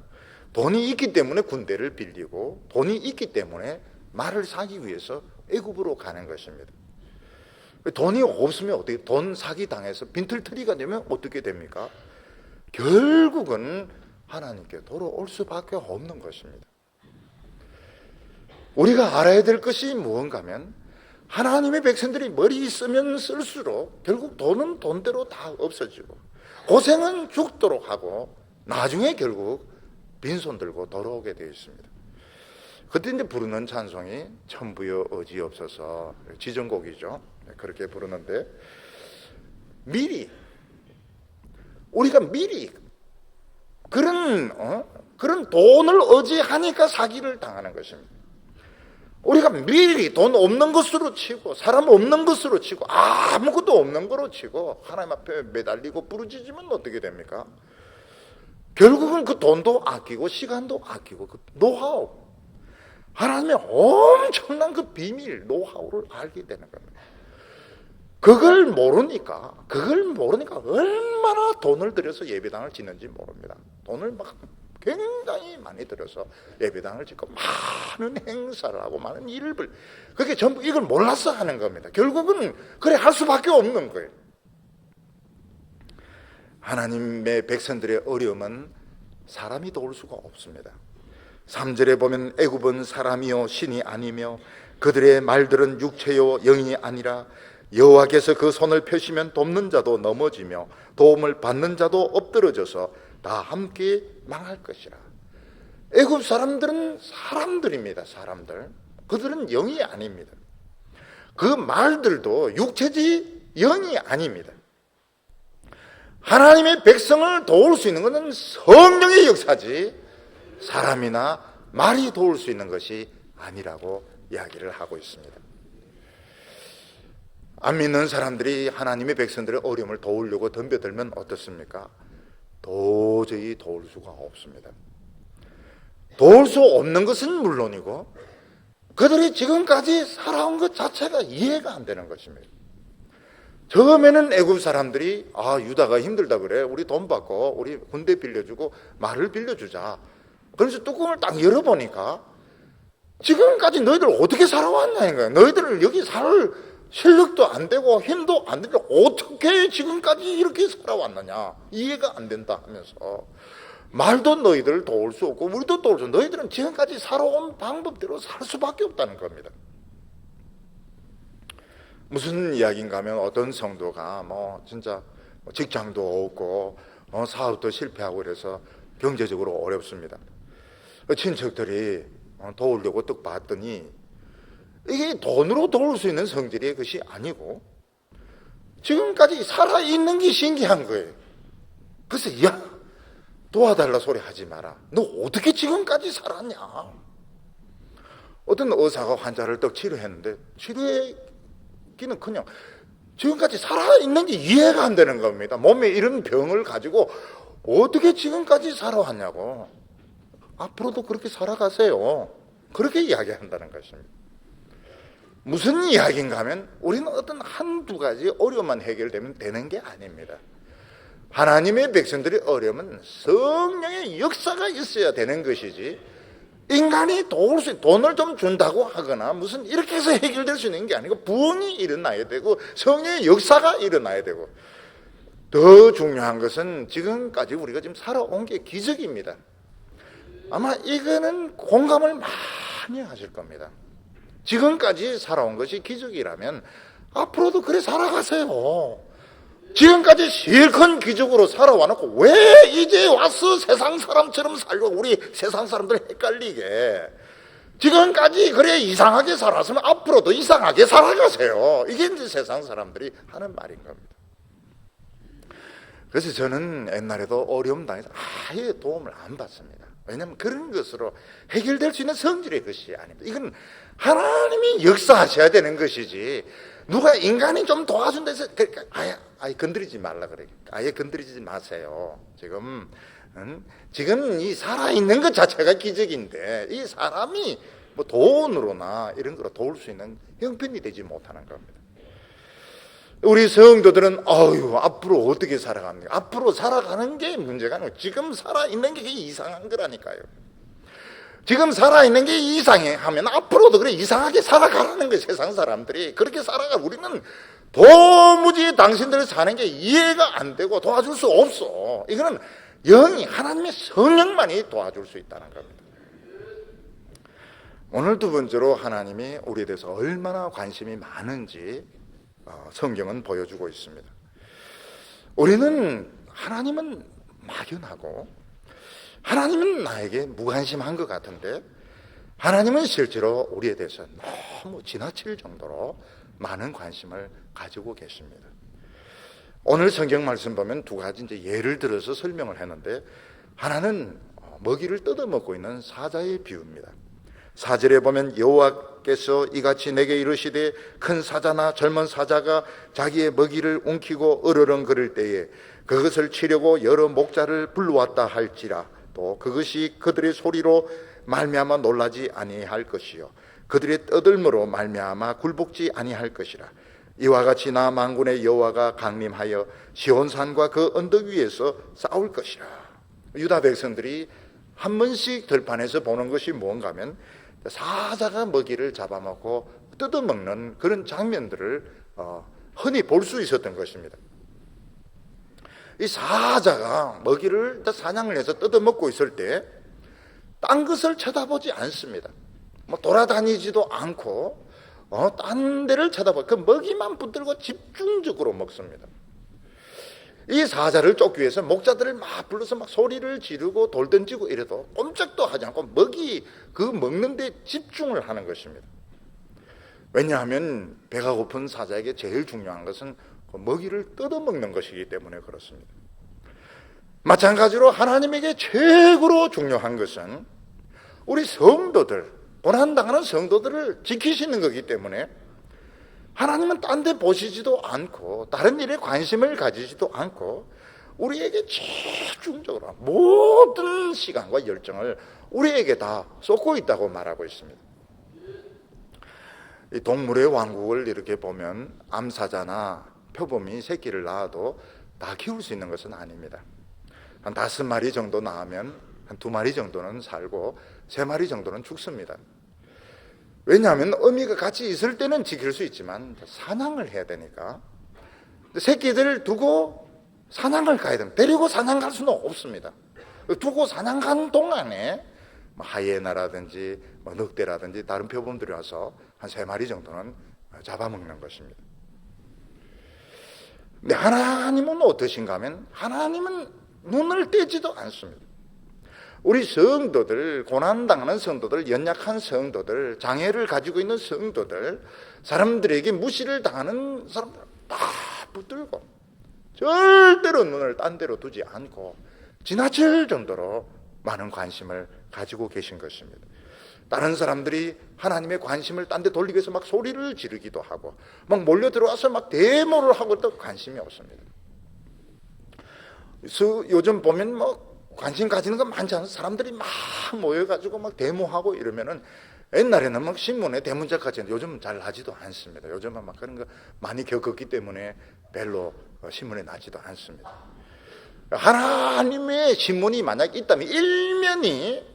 S1: 돈이 있기 때문에 군대를 빌리고, 돈이 있기 때문에 말을 사기 위해서 애굽으로 가는 것입니다. 돈이 없으면 어떻게, 돈 사기 당해서 빈털터리가 되면 어떻게 됩니까? 결국은 하나님께 돌아올 수밖에 없는 것입니다. 우리가 알아야 될 것이 무언가 하면 하나님의 백성들이 머리 쓰면 쓸수록 결국 돈은 돈대로 다 없어지고 고생은 죽도록 하고 나중에 결국 빈손 들고 돌아오게 되어 있습니다. 그때 이제 부르는 찬송이 천부여 어지없어서 지정곡이죠. 그렇게 부르는데 미리 우리가 미리 그런 돈을 의지하니까 사기를 당하는 것입니다. 우리가 미리 돈 없는 것으로 치고 사람 없는 것으로 치고 아무것도 없는 거로 치고 하나님 앞에 매달리고 부르짖으면 어떻게 됩니까? 결국은 그 돈도 아끼고 시간도 아끼고 그 노하우, 하나님의 엄청난 그 비밀 노하우를 알게 되는 겁니다. 그걸 모르니까 얼마나 돈을 들여서 예배당을 짓는지 모릅니다. 돈을 막 굉장히 많이 들여서 예배당을 짓고 많은 행사를 하고 많은 일을 그게 전부 이걸 몰라서 하는 겁니다. 결국은 그래 할 수밖에 없는 거예요. 하나님의 백성들의 어려움은 사람이 도울 수가 없습니다. 3절에 보면 애굽은 사람이요 신이 아니며 그들의 말들은 육체요 영이 아니라 여호와께서 그 손을 펴시면 돕는 자도 넘어지며 도움을 받는 자도 엎드러져서 다 함께 망할 것이라. 애굽 사람들은 사람들입니다. 사람들. 그들은 영이 아닙니다. 그 말들도 육체지 영이 아닙니다. 하나님의 백성을 도울 수 있는 것은 성령의 역사지 사람이나 말이 도울 수 있는 것이 아니라고 이야기를 하고 있습니다. 안 믿는 사람들이 하나님의 백성들의 어려움을 도우려고 덤벼들면 어떻습니까? 도저히 도울 수가 없습니다. 도울 수 없는 것은 물론이고 그들이 지금까지 살아온 것 자체가 이해가 안 되는 것입니다. 처음에는 애굽 사람들이 유다가 힘들다 그래 우리 돈 받고 우리 군대 빌려주고 말을 빌려주자. 그래서 뚜껑을 딱 열어보니까 지금까지 너희들 어떻게 살아왔냐는 거야. 너희들은 여기 살 실력도 안 되고 힘도 안 되고 어떻게 지금까지 이렇게 살아왔느냐 이해가 안 된다 하면서 말도 너희들 도울 수 없고 우리도 도울 수 없고 너희들은 지금까지 살아온 방법대로 살 수밖에 없다는 겁니다. 무슨 이야기인가 하면 어떤 성도가 진짜 직장도 없고 사업도 실패하고 그래서 경제적으로 어렵습니다. 친척들이 도우려고 딱 봤더니 이게 돈으로 도울 수 있는 성질의 것이 아니고 지금까지 살아있는 게 신기한 거예요. 그래서 도와달라 소리 하지 마라. 너 어떻게 지금까지 살았냐. 어떤 의사가 환자를 딱 치료했는데 치료했기는 그냥 지금까지 살아있는 게 이해가 안 되는 겁니다. 몸에 이런 병을 가지고 어떻게 지금까지 살아왔냐고. 앞으로도 그렇게 살아가세요. 그렇게 이야기한다는 것입니다. 무슨 이야기인가 하면 우리는 어떤 한두 가지 어려움만 해결되면 되는 게 아닙니다. 하나님의 백성들의 어려움은 성령의 역사가 있어야 되는 것이지 인간이 도울 수 돈을 좀 준다고 하거나 무슨 이렇게 해서 해결될 수 있는 게 아니고 부흥이 일어나야 되고 성령의 역사가 일어나야 되고 더 중요한 것은 지금까지 우리가 지금 살아온 게 기적입니다. 아마 이거는 공감을 많이 하실 겁니다. 지금까지 살아온 것이 기적이라면 앞으로도 그래 살아가세요. 지금까지 실컷 기적으로 살아와놓고 왜 이제 와서 세상 사람처럼 살려고 우리 세상 사람들 헷갈리게 지금까지 그래 이상하게 살았으면 앞으로도 이상하게 살아가세요. 이게 이제 세상 사람들이 하는 말인 겁니다. 그래서 저는 옛날에도 어려움 당해서 아예 도움을 안 받습니다. 왜냐하면 그런 것으로 해결될 수 있는 성질의 것이 아닙니다. 이건 하나님이 역사하셔야 되는 것이지 누가 인간이 좀 도와준다 해서 그러니까 아예 건드리지 말라 그래. 아예 건드리지 마세요. 지금 이 살아있는 것 자체가 기적인데 이 사람이 뭐 돈으로나 이런 거로 도울 수 있는 형편이 되지 못하는 겁니다. 우리 성도들은 앞으로 어떻게 살아갑니까? 앞으로 살아가는 게 문제가 아니고 지금 살아있는 게 이상한 거라니까요. 지금 살아있는 게 이상해 하면 앞으로도 그래 이상하게 살아가라는 거예요. 세상 사람들이 그렇게 살아가. 우리는 도무지 당신들 사는 게 이해가 안 되고 도와줄 수 없어. 이거는 영이 하나님의 성령만이 도와줄 수 있다는 겁니다. 오늘 두 번째로 하나님이 우리에 대해서 얼마나 관심이 많은지 성경은 보여주고 있습니다. 우리는 하나님은 막연하고 하나님은 나에게 무관심한 것 같은데 하나님은 실제로 우리에 대해서 너무 지나칠 정도로 많은 관심을 가지고 계십니다. 오늘 성경 말씀 보면 두 가지 이제 예를 들어서 설명을 했는데, 하나는 먹이를 뜯어먹고 있는 사자의 비유입니다. 4절에 보면 여호와께서 이같이 내게 이르시되 큰 사자나 젊은 사자가 자기의 먹이를 움키고 으르렁거릴 때에 그것을 치려고 여러 목자를 불러왔다 할지라, 또 그것이 그들의 소리로 말미암아 놀라지 아니할 것이요 그들의 떠들므로 말미암아 굴복지 아니할 것이라. 이와 같이 나 만군의 여호와가 강림하여 시온산과 그 언덕 위에서 싸울 것이라. 유다 백성들이 한 번씩 들판에서 보는 것이 무언가 하면 사자가 먹이를 잡아먹고 뜯어먹는 그런 장면들을 흔히 볼 수 있었던 것입니다. 이 사자가 먹이를 사냥을 해서 뜯어먹고 있을 때 딴 것을 쳐다보지 않습니다. 뭐 돌아다니지도 않고 딴 데를 쳐다보고 그 먹이만 붙들고 집중적으로 먹습니다. 이 사자를 쫓기 위해서 목자들을 막 불러서 막 소리를 지르고 돌 던지고 이래도 꼼짝도 하지 않고 그 먹는 데 집중을 하는 것입니다. 왜냐하면 배가 고픈 사자에게 제일 중요한 것은 그 먹이를 뜯어먹는 것이기 때문에 그렇습니다. 마찬가지로 하나님에게 최고로 중요한 것은 우리 성도들, 고난당하는 성도들을 지키시는 거기 때문에 하나님은 딴 데 보시지도 않고 다른 일에 관심을 가지지도 않고 우리에게 집중적으로 모든 시간과 열정을 우리에게 다 쏟고 있다고 말하고 있습니다. 이 동물의 왕국을 이렇게 보면 암사자나 표범이 새끼를 낳아도 다 키울 수 있는 것은 아닙니다. 한 5마리 정도 낳으면 한 2마리 정도는 살고 3마리 정도는 죽습니다. 왜냐하면 어미가 같이 있을 때는 지킬 수 있지만 사냥을 해야 되니까 새끼들을 두고 사냥을 가야 됩니다. 데리고 사냥 갈 수는 없습니다. 두고 사냥 간 동안에 하이에나라든지 늑대라든지 다른 표범들이 와서 한 3마리 정도는 잡아먹는 것입니다. 근데 하나님은 어떠신가 하면 하나님은 눈을 떼지도 않습니다. 우리 성도들, 고난당하는 성도들, 연약한 성도들, 장애를 가지고 있는 성도들, 사람들에게 무시를 당하는 사람들 다 붙들고 절대로 눈을 딴 데로 두지 않고 지나칠 정도로 많은 관심을 가지고 계신 것입니다. 다른 사람들이 하나님의 관심을 딴 데 돌리기 위해서 막 소리를 지르기도 하고 막 몰려 들어와서 막 데모를 하고 또 관심이 없습니다. 그래서 요즘 보면 뭐 관심 가지는 거 많지 않아요. 사람들이 막 모여가지고 막 데모하고 이러면은 옛날에는 막 신문에 대문짝같이 했는데 요즘은 잘 나지도 않습니다. 요즘은 막 그런 거 많이 겪었기 때문에 별로 신문에 나지도 않습니다. 하나님의 신문이 만약 있다면 일면이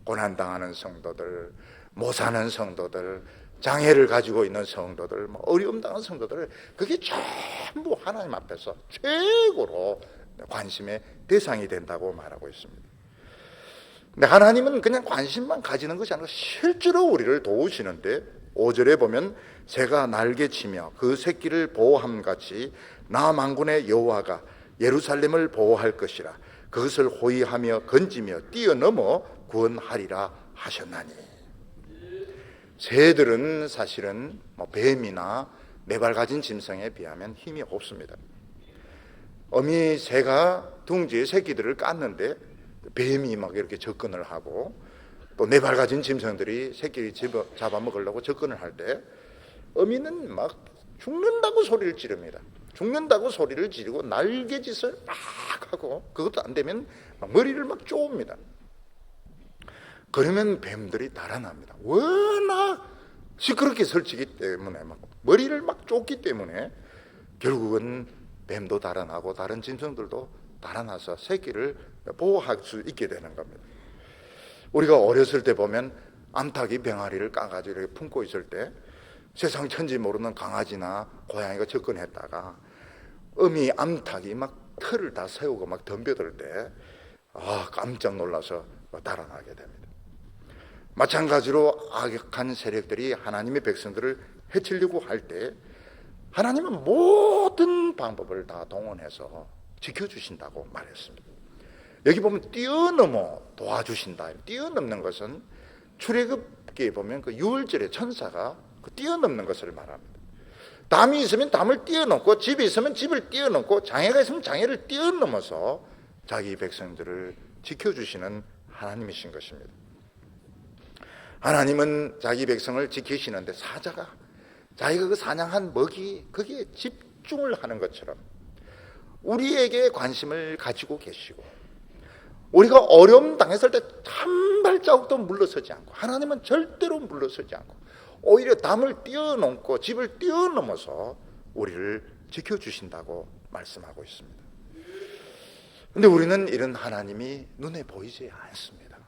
S1: 고난당하는 성도들, 못 사는 성도들, 장애를 가지고 있는 성도들, 어려움 당하는 성도들, 그게 전부 하나님 앞에서 최고로 관심의 대상이 된다고 말하고 있습니다. 근데 하나님은 그냥 관심만 가지는 것이 아니라 실제로 우리를 도우시는데 5절에 보면 새가 날개치며 그 새끼를 보호함같이 나 만군의 여호와가 예루살렘을 보호할 것이라. 그것을 호위하며 건지며 뛰어넘어 구원하리라 하셨나니. 새들은 사실은 뱀이나 네발 가진 짐승에 비하면 힘이 없습니다. 어미 새가 둥지에 새끼들을 깠는데 뱀이 막 이렇게 접근을 하고 또 네발 가진 짐승들이 새끼를 잡아먹으려고 접근을 할 때 어미는 막 죽는다고 소리를 지릅니다. 죽는다고 소리를 지르고 날개짓을 막 하고 그것도 안 되면 막 머리를 막 쪼읍니다. 그러면 뱀들이 달아납니다. 워낙 시끄럽게 설치기 때문에 막 머리를 막 쫓기 때문에 결국은 뱀도 달아나고 다른 짐승들도 달아나서 새끼를 보호할 수 있게 되는 겁니다. 우리가 어렸을 때 보면 암탉이 병아리를 까가지고 이렇게 품고 있을 때 세상 천지 모르는 강아지나 고양이가 접근했다가 어미 암탉이 막 털을 다 세우고 막 덤벼들 때 깜짝 놀라서 달아나게 됩니다. 마찬가지로 악한 세력들이 하나님의 백성들을 해치려고 할 때 하나님은 모든 방법을 다 동원해서 지켜주신다고 말했습니다. 여기 보면 뛰어넘어 도와주신다. 뛰어넘는 것은 출애굽기에 보면 그 6월절에 천사가 그 뛰어넘는 것을 말합니다. 담이 있으면 담을 뛰어넘고, 집이 있으면 집을 뛰어넘고, 장애가 있으면 장애를 뛰어넘어서 자기 백성들을 지켜주시는 하나님이신 것입니다. 하나님은 자기 백성을 지키시는데 사자가 자기가 그 사냥한 먹이 거기에 집중을 하는 것처럼 우리에게 관심을 가지고 계시고, 우리가 어려움 당했을 때 한 발자국도 물러서지 않고, 하나님은 절대로 물러서지 않고 오히려 담을 뛰어넘고 집을 뛰어넘어서 우리를 지켜주신다고 말씀하고 있습니다. 그런데 우리는 이런 하나님이 눈에 보이지 않습니다.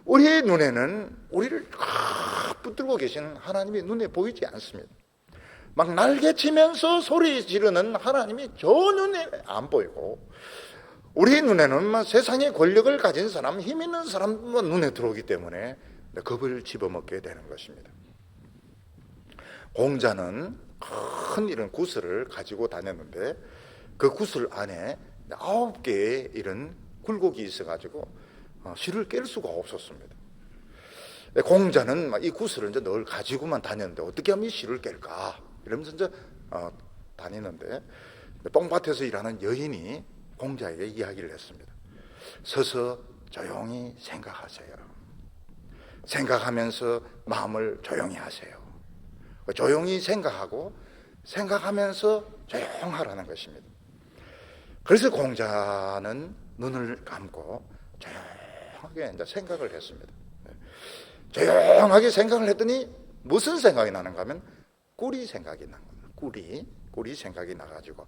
S1: 우리의 눈에는 우리를 붙들고 계신 하나님이 눈에 보이지 않습니다. 막 날개치면서 소리 지르는 하나님이 저 눈에 안 보이고, 우리 눈에는 세상의 권력을 가진 사람, 힘 있는 사람만 눈에 들어오기 때문에 겁을 집어먹게 되는 것입니다. 공자는 큰 이런 구슬을 가지고 다녔는데 그 구슬 안에 9개의 이런 굴곡이 있어가지고 실을 깰 수가 없었습니다. 공자는 이 구슬을 이제 늘 가지고만 다녔는데 어떻게 하면 이 실을 깰까 이러면서 이제 다니는데 똥밭에서 일하는 여인이 공자에게 이야기를 했습니다. 서서 조용히 생각하세요. 생각하면서 마음을 조용히 하세요. 조용히 생각하고 생각하면서 조용하라는 것입니다. 그래서 공자는 눈을 감고 조용하게 이제 생각을 했습니다. 조용하게 생각을 했더니 무슨 생각이 나는가 하면 꿀이 생각이 난 겁니다. 꿀이 생각이 나가지고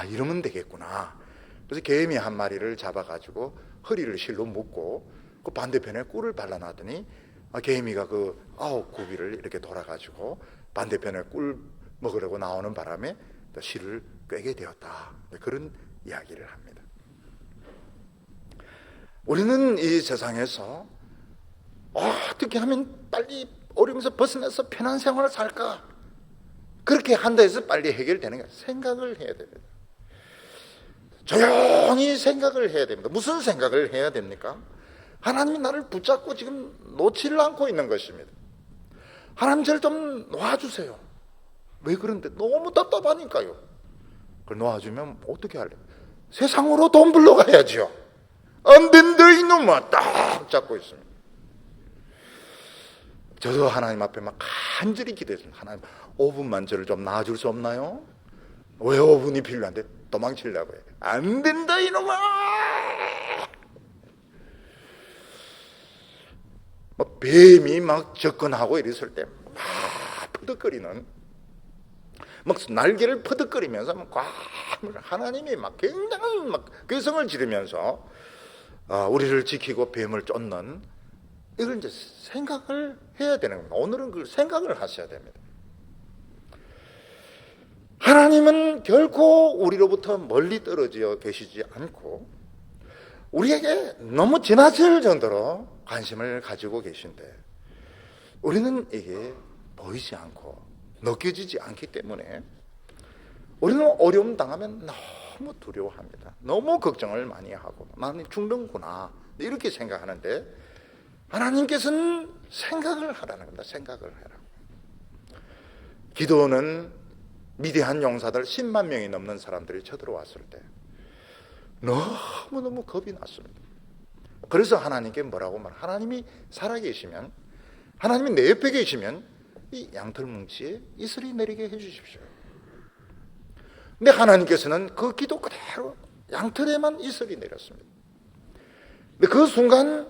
S1: 이러면 되겠구나. 그래서 개미 한 마리를 잡아가지고 허리를 실로 묶고 그 반대편에 꿀을 발라놨더니 개미가 그 9구비를 이렇게 돌아가지고 반대편에 꿀 먹으려고 나오는 바람에 실을 꿰게 되었다. 그런 이야기를 합니다. 우리는 이 세상에서 어떻게 하면 빨리 어려움에서 벗어나서 편한 생활을 살까? 그렇게 한다 해서 빨리 해결되는 거예요. 생각을 해야 됩니다. 조용히 생각을 해야 됩니다. 무슨 생각을 해야 됩니까? 하나님이 나를 붙잡고 지금 놓지를 않고 있는 것입니다. 하나님 저를 좀 놓아주세요. 왜 그런데? 너무 답답하니까요. 그걸 놓아주면 어떻게 할래요? 세상으로 돈 불러가야죠. 안 된다 이놈아. 딱 잡고 있습니다. 저도 하나님 앞에 막 간절히 기도했습니다. 하나님 5분만 저를 좀 놔줄 수 없나요? 왜 5분이 필요한데? 도망치려고 해요. 안 된다 이놈아. 뱀이 막 접근하고 이랬을 때 막 퍼득거리는, 막 날개를 퍼득거리면서 막 하나님이 막 굉장한 막 괴성을 지르면서 우리를 지키고 뱀을 쫓는, 이걸 이제 생각을 해야 되는 겁니다. 오늘은 그 생각을 하셔야 됩니다. 하나님은 결코 우리로부터 멀리 떨어져 계시지 않고 우리에게 너무 지나칠 정도로 관심을 가지고 계신데 우리는 이게 보이지 않고 느껴지지 않기 때문에 우리는 어려움 당하면 너무 두려워합니다. 너무 걱정을 많이 하고 나는 죽는구나 이렇게 생각하는데 하나님께서는 생각을 하라는 겁니다. 생각을 하라고. 기도는 미디안 용사들 10만 명이 넘는 사람들이 쳐들어왔을 때 너무너무 겁이 났습니다. 그래서 하나님께 뭐라고 말? 하나님이 살아계시면, 하나님이 내 옆에 계시면 이 양털뭉치에 이슬이 내리게 해주십시오. 근데 하나님께서는 그 기도 그대로 양털에만 이슬이 내렸습니다. 근데 그 순간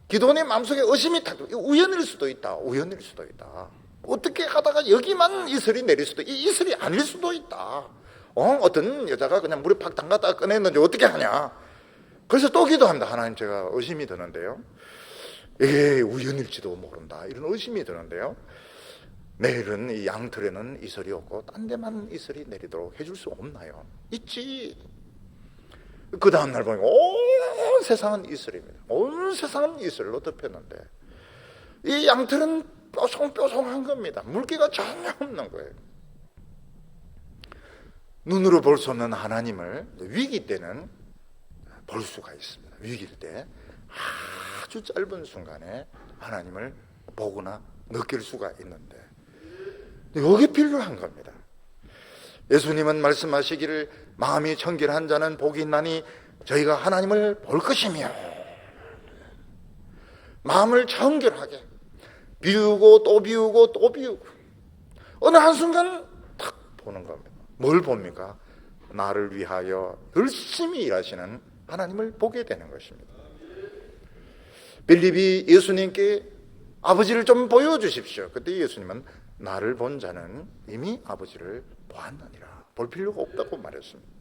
S1: 기도원의 마음속에 의심이 탁, 우연일 수도 있다. 우연일 수도 있다. 어떻게 하다가 여기만 이슬이 내릴 수도, 이 이슬이 아닐 수도 있다. 어떤 여자가 그냥 물에 팍 담갔다가 꺼냈는데 어떻게 하냐. 그래서 또 기도합니다. 하나님, 제가 의심이 드는데요. 이게 우연일지도 모른다. 이런 의심이 드는데요. 내일은 이 양털에는 이슬이 없고 딴 데만 이슬이 내리도록 해줄 수 없나요? 있지. 그 다음날 보니까 온 세상은 이슬입니다. 온 세상은 이슬로 덮였는데 이 양털은 뾰송뾰송한 겁니다. 물기가 전혀 없는 거예요. 눈으로 볼 수 없는 하나님을 위기 때는 볼 수가 있습니다. 위기일 때 아주 짧은 순간에 하나님을 보거나 느낄 수가 있는데 여기 필요한 겁니다. 예수님은 말씀하시기를 마음이 청결한 자는 복이 있나니 저희가 하나님을 볼 것이며, 마음을 청결하게 비우고 또 비우고 또 비우고 어느 한순간 탁 보는 겁니다. 뭘 봅니까? 나를 위하여 열심히 일하시는 하나님을 보게 되는 것입니다. 빌립이 예수님께 아버지를 좀 보여주십시오. 그때 예수님은 나를 본 자는 이미 아버지를 보았느니라. 볼 필요가 없다고 말했습니다.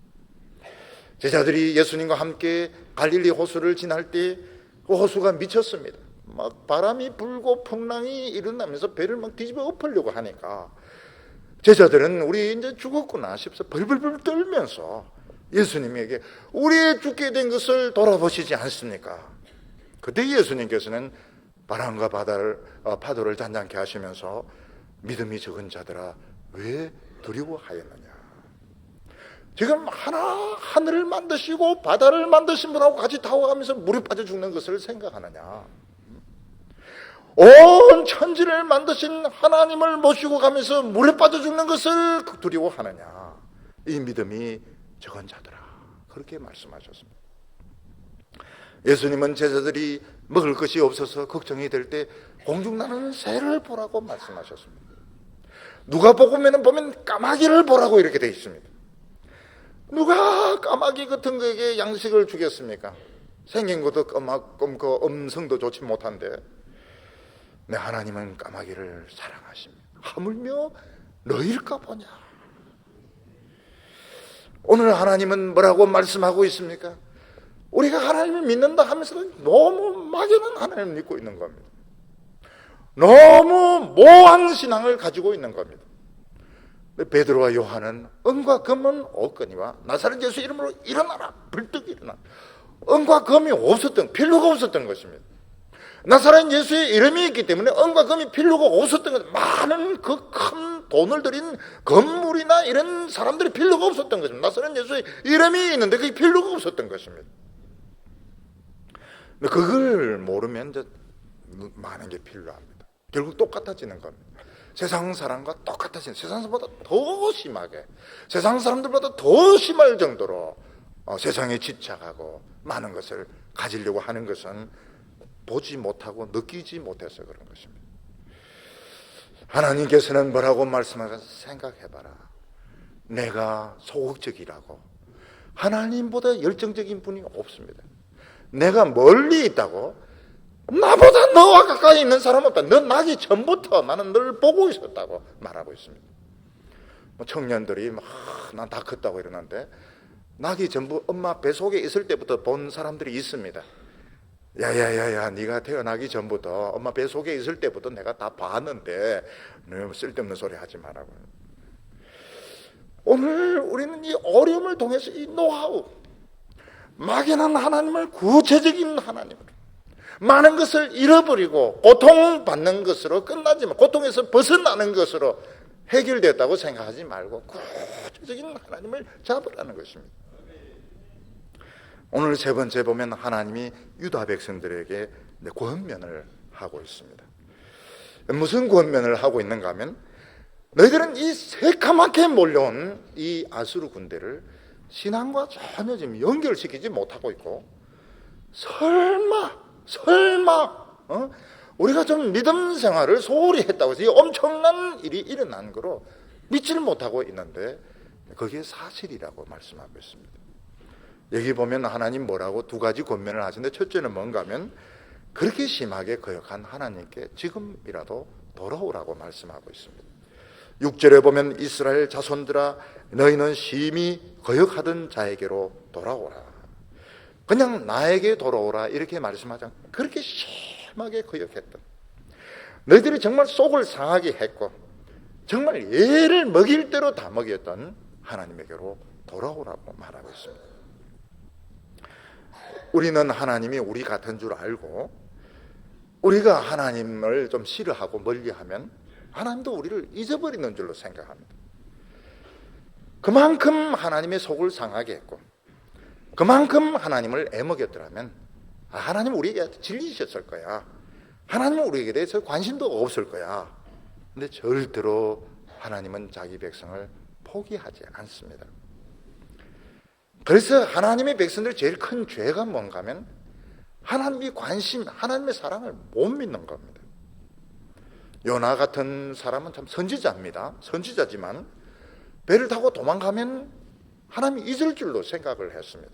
S1: 제자들이 예수님과 함께 갈릴리 호수를 지날 때 그 호수가 미쳤습니다. 막 바람이 불고 풍랑이 일어나면서 배를 막 뒤집어 엎으려고 하니까 제자들은 우리 이제 죽었구나 싶어서 벌벌벌 떨면서 예수님에게 우리 죽게 된 것을 돌아보시지 않습니까? 그때 예수님께서는 바람과 파도를 잔잔케 하시면서 믿음이 적은 자들아 왜 두려워하였느냐. 지금 하늘을 만드시고 바다를 만드신 분하고 같이 타워가면서 물에 빠져 죽는 것을 생각하느냐. 온 천지를 만드신 하나님을 모시고 가면서 물에 빠져 죽는 것을 두려워하느냐. 이 믿음이 적은 자들아. 그렇게 말씀하셨습니다. 예수님은 제자들이 먹을 것이 없어서 걱정이 될 때 공중나는 새를 보라고 말씀하셨습니다. 누가복음에는 보면 까마귀를 보라고 이렇게 되어 있습니다. 누가 까마귀 같은 거에게 양식을 주겠습니까? 생긴 것도 검고 음성도 좋지 못한데. 네, 하나님은 까마귀를 사랑하십니다. 하물며 너일까 보냐. 오늘 하나님은 뭐라고 말씀하고 있습니까? 우리가 하나님을 믿는다 하면서 너무 막연한 하나님을 믿고 있는 겁니다. 너무 모호한 신앙을 가지고 있는 겁니다. 베드로와 요한은 은과 금은 없거니와 나사렛 예수 이름으로 일어나라. 불떡 일어나. 은과 금이 없었던, 필요가 없었던 것입니다. 나사렛 예수의 이름이 있기 때문에 은과 금이 필요가 없었던 것. 많은 그 큰 돈을 들인 건물이나 이런 사람들이 필요가 없었던 것입니다. 나사렛 예수의 이름이 있는데 그게 필요가 없었던 것입니다. 그걸 모르면 이제 많은 게 필요합니다. 결국 똑같아지는 겁니다. 세상 사람과 똑같아지는, 세상 사람보다 더 심하게, 세상 사람들보다 더 심할 정도로 세상에 집착하고 많은 것을 가지려고 하는 것은 보지 못하고 느끼지 못해서 그런 것입니다. 하나님께서는 뭐라고 말씀하셔서 생각해봐라. 내가 소극적이라고 하나님보다 열정적인 분이 없습니다. 내가 멀리 있다고 나보다 너와 가까이 있는 사람 없다. 너 나기 전부터 나는 널 보고 있었다고 말하고 있습니다. 청년들이 난 다 컸다고 이러는데 나기 전부 엄마 뱃속에 있을 때부터 본 사람들이 있습니다. 야야야야, 네가 태어나기 전부터 엄마 뱃속에 있을 때부터 내가 다 봤는데 너무 쓸데없는 소리 하지 말라고. 오늘 우리는 이 어려움을 통해서 이 노하우, 막연한 하나님을 구체적인 하나님으로, 많은 것을 잃어버리고 고통받는 것으로 끝나지만 고통에서 벗어나는 것으로 해결됐다고 생각하지 말고 구체적인 하나님을 잡으라는 것입니다. 오늘 세 번째 보면 하나님이 유다 백성들에게 권면을 하고 있습니다. 무슨 권면을 하고 있는가 하면 너희들은 이 새까맣게 몰려온 이 아수르 군대를 신앙과 전혀 지금 연결시키지 못하고 있고 설마 우리가 좀 믿음 생활을 소홀히 했다고 해서 이 엄청난 일이 일어난 거로 믿지를 못하고 있는데 그게 사실이라고 말씀하고 있습니다. 여기 보면 하나님 뭐라고 두 가지 권면을 하시는데 첫째는 뭔가 하면 그렇게 심하게 거역한 하나님께 지금이라도 돌아오라고 말씀하고 있습니다. 6절에 보면 이스라엘 자손들아 너희는 심히 거역하던 자에게로 돌아오라. 그냥 나에게 돌아오라 이렇게 말씀하지 않고 그렇게 심하게 거역했던, 너희들이 정말 속을 상하게 했고 정말 얘를 먹일 대로 다 먹였던 하나님에게로 돌아오라고 말하고 있습니다. 우리는 하나님이 우리 같은 줄 알고 우리가 하나님을 좀 싫어하고 멀리하면 하나님도 우리를 잊어버리는 줄로 생각합니다. 그만큼 하나님의 속을 상하게 했고 그만큼 하나님을 애먹였더라면 하나님 우리에게 질리셨을 거야. 하나님은 우리에게 대해서 관심도 없을 거야. 근데 절대로 하나님은 자기 백성을 포기하지 않습니다. 그래서 하나님의 백성들 제일 큰 죄가 뭔가 하면 하나님의 관심, 하나님의 사랑을 못 믿는 겁니다. 요나 같은 사람은 참 선지자입니다. 선지자지만 배를 타고 도망가면 하나님이 잊을 줄로 생각을 했습니다.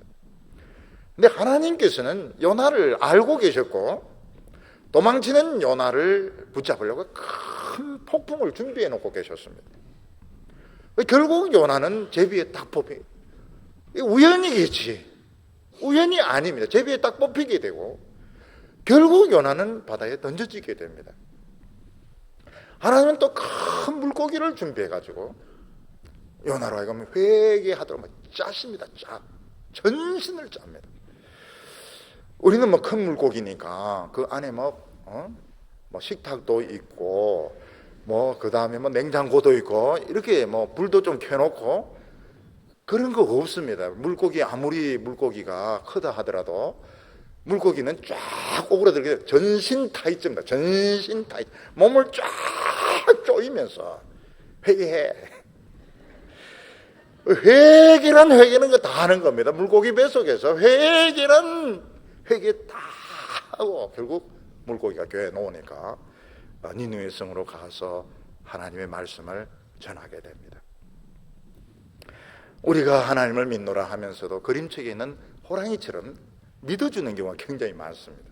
S1: 근데 하나님께서는 요나를 알고 계셨고 도망치는 요나를 붙잡으려고 큰 폭풍을 준비해 놓고 계셨습니다. 결국 요나는 제비에 딱 뽑히, 우연이겠지. 우연이 아닙니다. 제비에 딱 뽑히게 되고 결국 요나는 바다에 던져지게 됩니다. 하나님은 또 큰 물고기를 준비해 가지고 요나로 하여금 회개하도록 짜십니다. 전신을 짭니다. 우리는 뭐 큰 물고기니까 그 안에 뭐 식탁도 있고 그 다음에 냉장고도 있고 이렇게 불도 좀 켜놓고 그런 거 없습니다. 물고기 아무리 물고기가 크다 하더라도 물고기는 쫙 오그라들게 전신 타이트입니다. 전신 타이트. 몸을 쫙 조이면서 회개해. 회개는 거 다 하는 겁니다. 물고기 뱃속에서 회개는 회개 다 하고 결국 물고기가 교회에 놓으니까 니느웨 성으로 가서 하나님의 말씀을 전하게 됩니다. 우리가 하나님을 믿노라 하면서도 그림책에 있는 호랑이처럼 믿어주는 경우가 굉장히 많습니다.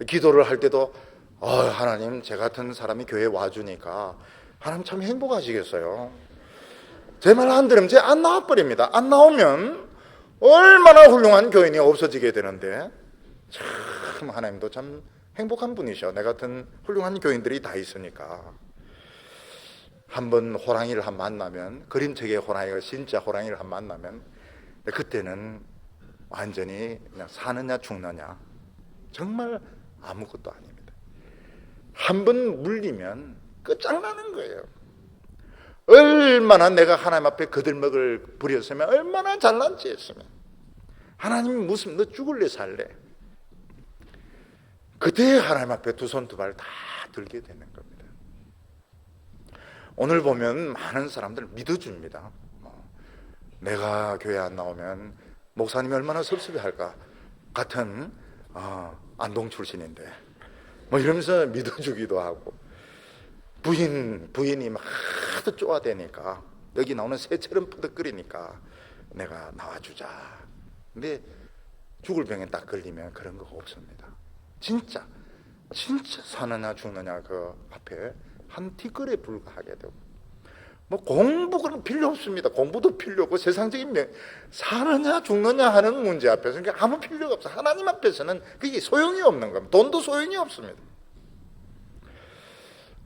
S1: 기도를 할 때도 하나님 제 같은 사람이 교회에 와주니까 하나님 참 행복하시겠어요. 제 말 안 들으면 안 나와버립니다. 안 나오면 얼마나 훌륭한 교인이 없어지게 되는데 참 하나님도 참 행복한 분이셔. 내 같은 훌륭한 교인들이 다 있으니까. 한번 호랑이를 만나면 그림책의 호랑이가 진짜 호랑이를 만나면 그때는 완전히 그냥 사느냐 죽느냐 정말 아무것도 아닙니다. 한번 물리면 끝장나는 거예요. 얼마나 내가 하나님 앞에 거들먹을 부렸으면 얼마나 잘난지 했으면 하나님이 무슨 너 죽을래 살래 그때 하나님 앞에 두 손 두 발 다 들게 되는 겁니다. 오늘 보면 많은 사람들 믿어줍니다. 내가 교회 안 나오면 목사님이 얼마나 섭섭해할까 같은 안동 출신인데 이러면서 믿어주기도 하고 부인이 막 하도 쪼아대니까 여기 나오는 새처럼 푸덕거리니까 내가 나와주자. 근데 죽을 병에 딱 걸리면 그런 거 없습니다. 진짜 사느냐 죽느냐 그 앞에 한 티끌에 불과하게 되고 공부 그런 필요 없습니다. 공부도 필요 없고 세상적인 사느냐 죽느냐 하는 문제 앞에서는 아무 필요가 없어요. 하나님 앞에서는 그게 소용이 없는 겁니다. 돈도 소용이 없습니다.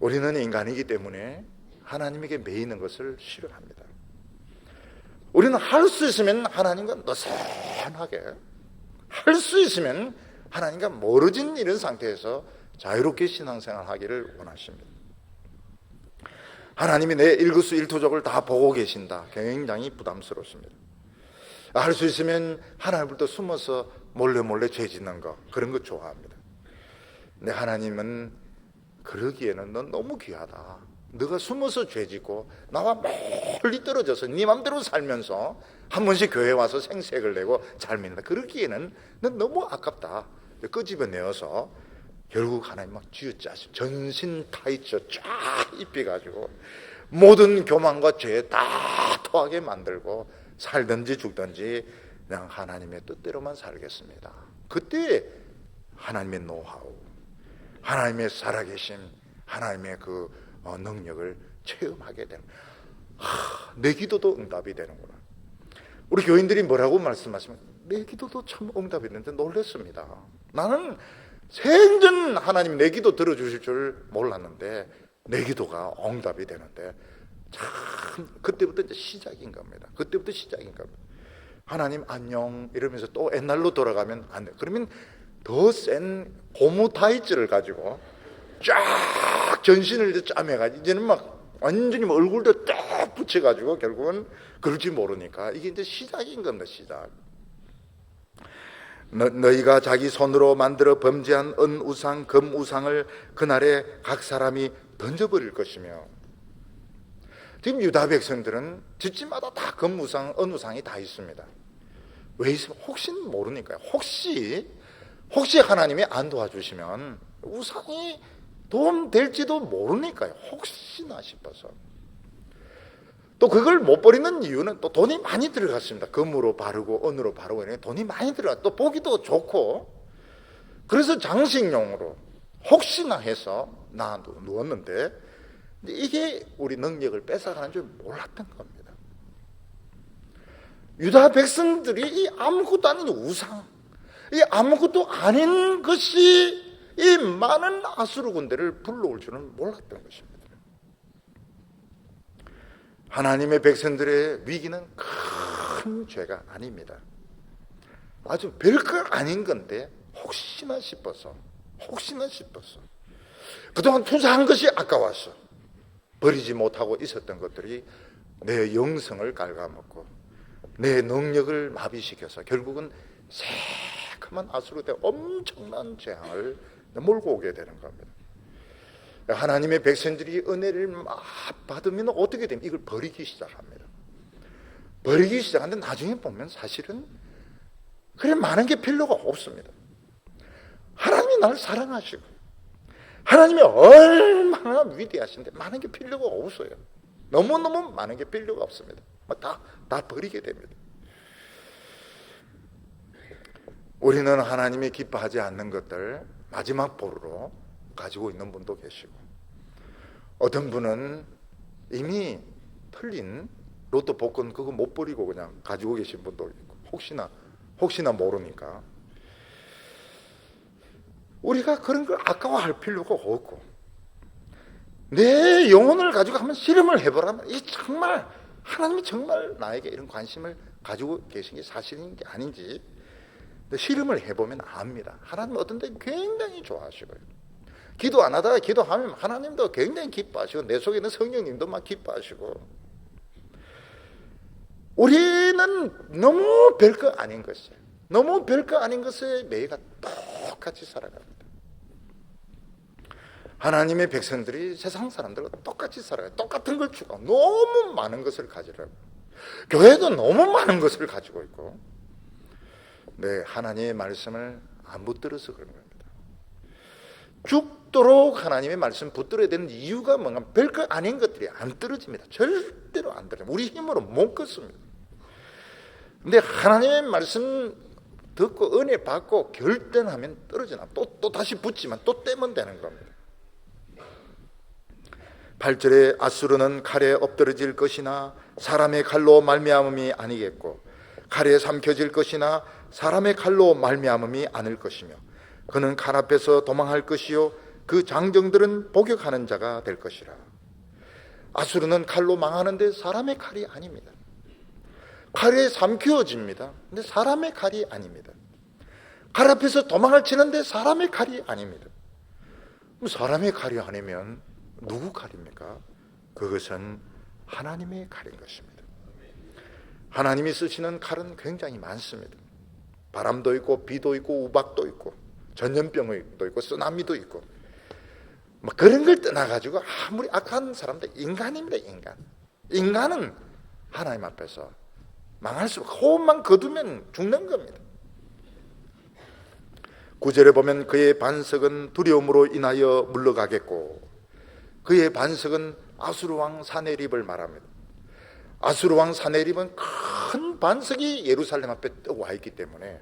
S1: 우리는 인간이기 때문에 하나님에게 매이는 것을 싫어합니다. 우리는 할 수 있으면 하나님과 느슨하게 할 수 있으면 하나님과 멀어진 이런 상태에서 자유롭게 신앙생활 하기를 원하십니다. 하나님이 내 일거수일투족을 다 보고 계신다. 굉장히 부담스럽습니다. 할 수 있으면 하나님부터 숨어서 몰래 죄 짓는 거 그런 거 좋아합니다. 근데 하나님은 그러기에는 넌 너무 귀하다. 너가 숨어서 죄 짓고 나와 멀리 떨어져서 네 맘대로 살면서 한 번씩 교회에 와서 생색을 내고 잘 믿는다. 그러기에는 넌 너무 아깝다. 끄집어내어서 결국 하나님 막 쥐어짜시 전신 타이처 쫙 입혀가지고 모든 교만과 죄 다 토하게 만들고 살든지 죽든지 그냥 하나님의 뜻대로만 살겠습니다. 그때 하나님의 노하우, 하나님의 살아계심, 하나님의 그 능력을 체험하게 되는 내 기도도 응답이 되는구나. 우리 교인들이 뭐라고 말씀하시면 내 기도도 참 응답이 되는데 놀랐습니다. 나는 생전 하나님 내 기도 들어주실 줄 몰랐는데 내 기도가 응답이 되는데 참 그때부터 이제 시작인 겁니다. 그때부터 시작인 겁니다. 하나님 안녕 이러면서 또 옛날로 돌아가면 안 돼. 그러면 더 센 고무 타이즈를 가지고 쫙 전신을 짜매가지고 이제는 막 완전히 뭐 얼굴도 쫙 붙여가지고 결국은 그럴지 모르니까 이게 이제 시작인 겁니다. 시작. 너희가 자기 손으로 만들어 범죄한 은우상 금우상을 그날에 각 사람이 던져버릴 것이며, 지금 유다 백성들은 집집마다 다 금우상 은우상이 다 있습니다. 왜 있으면 혹시 모르니까요. 혹시 하나님이 안 도와주시면 우상이 도움될지도 모르니까요. 혹시나 싶어서. 또 그걸 못 버리는 이유는 또 돈이 많이 들어갔습니다. 금으로 바르고 은으로 바르고 이런 돈이 많이 들어가. 또 보기도 좋고. 그래서 장식용으로 혹시나 해서 나 누웠는데 이게 우리 능력을 뺏어가는 줄 몰랐던 겁니다. 유다 백성들이 이 아무것도 아닌 우상, 이 아무것도 아닌 것이 이 많은 아수르 군대를 불러올 줄은 몰랐던 것입니다. 하나님의 백성들의 위기는 큰 죄가 아닙니다. 아주 별거 아닌 건데 혹시나 싶어서 그동안 투자한 것이 아까워서 버리지 못하고 있었던 것들이 내 영성을 갉아먹고 내 능력을 마비시켜서 결국은 새카만 아수르대 엄청난 재앙을 몰고 오게 되는 겁니다. 하나님의 백성들이 은혜를 막 받으면 어떻게 됩니까? 이걸 버리기 시작합니다. 버리기 시작하는데 나중에 보면 사실은 그래 많은 게 필요가 없습니다. 하나님이 나를 사랑하시고 하나님이 얼마나 위대하신데 많은 게 필요가 없어요. 너무너무 많은 게 필요가 없습니다. 다 버리게 됩니다. 우리는 하나님이 기뻐하지 않는 것들 마지막 보루로 가지고 있는 분도 계시고, 어떤 분은 이미 틀린 로또 복권 그거 못 버리고 그냥 가지고 계신 분도 있고, 혹시나 모르니까 우리가 그런 걸 아까워할 필요가 없고, 내 영혼을 가지고 한번 실험을 해보라면 이 정말 하나님이 정말 나에게 이런 관심을 가지고 계신 게 사실인 게 아닌지 실험을 해보면 압니다. 하나님은 어떤 때 굉장히 좋아하시고요, 기도 안 하다가 기도하면 하나님도 굉장히 기뻐하시고 내 속에 있는 성령님도 막 기뻐하시고, 우리는 너무 별거 아닌 것에 매일가 똑같이 살아갑니다. 하나님의 백성들이 세상 사람들과 똑같이 살아가요. 똑같은 걸 추구하고 너무 많은 것을 가지라고. 교회도 너무 많은 것을 가지고 있고, 하나님의 말씀을 안 붙들어서 그런 겁니다. 죽도록 하나님의 말씀 붙들어야 되는 이유가 뭔가 별거 아닌 것들이 안 떨어집니다. 절대로 안 떨어집니다. 우리 힘으로 못 걷습니다. 근데 하나님의 말씀 듣고 은혜 받고 결단하면 떨어지나 또 다시 붙지만 또 떼면 되는 겁니다. 8절에 아수르는 칼에 엎드러질 것이나 사람의 칼로 말미암음이 아니겠고, 칼에 삼켜질 것이나 사람의 칼로 말미암음이 아닐 것이며, 그는 칼 앞에서 도망할 것이요 그 장정들은 복역하는 자가 될 것이라. 아수르는 칼로 망하는데 사람의 칼이 아닙니다. 칼에 삼켜집니다. 근데 사람의 칼이 아닙니다. 칼 앞에서 도망을 치는데 사람의 칼이 아닙니다. 사람의 칼이 아니면 누구 칼입니까? 그것은 하나님의 칼인 것입니다. 하나님이 쓰시는 칼은 굉장히 많습니다. 바람도 있고 비도 있고 우박도 있고 전염병도 있고 쓰나미도 있고, 그런 걸 떠나가지고 아무리 악한 사람도 인간입니다. 인간은 하나님 앞에서 망할 수 없고 호흡만 거두면 죽는 겁니다. 9절에 보면 그의 반석은 두려움으로 인하여 물러가겠고, 그의 반석은 아수르 왕 사네립을 말합니다. 아수르 왕 사네립은 큰 반석이 예루살렘 앞에 와 있기 때문에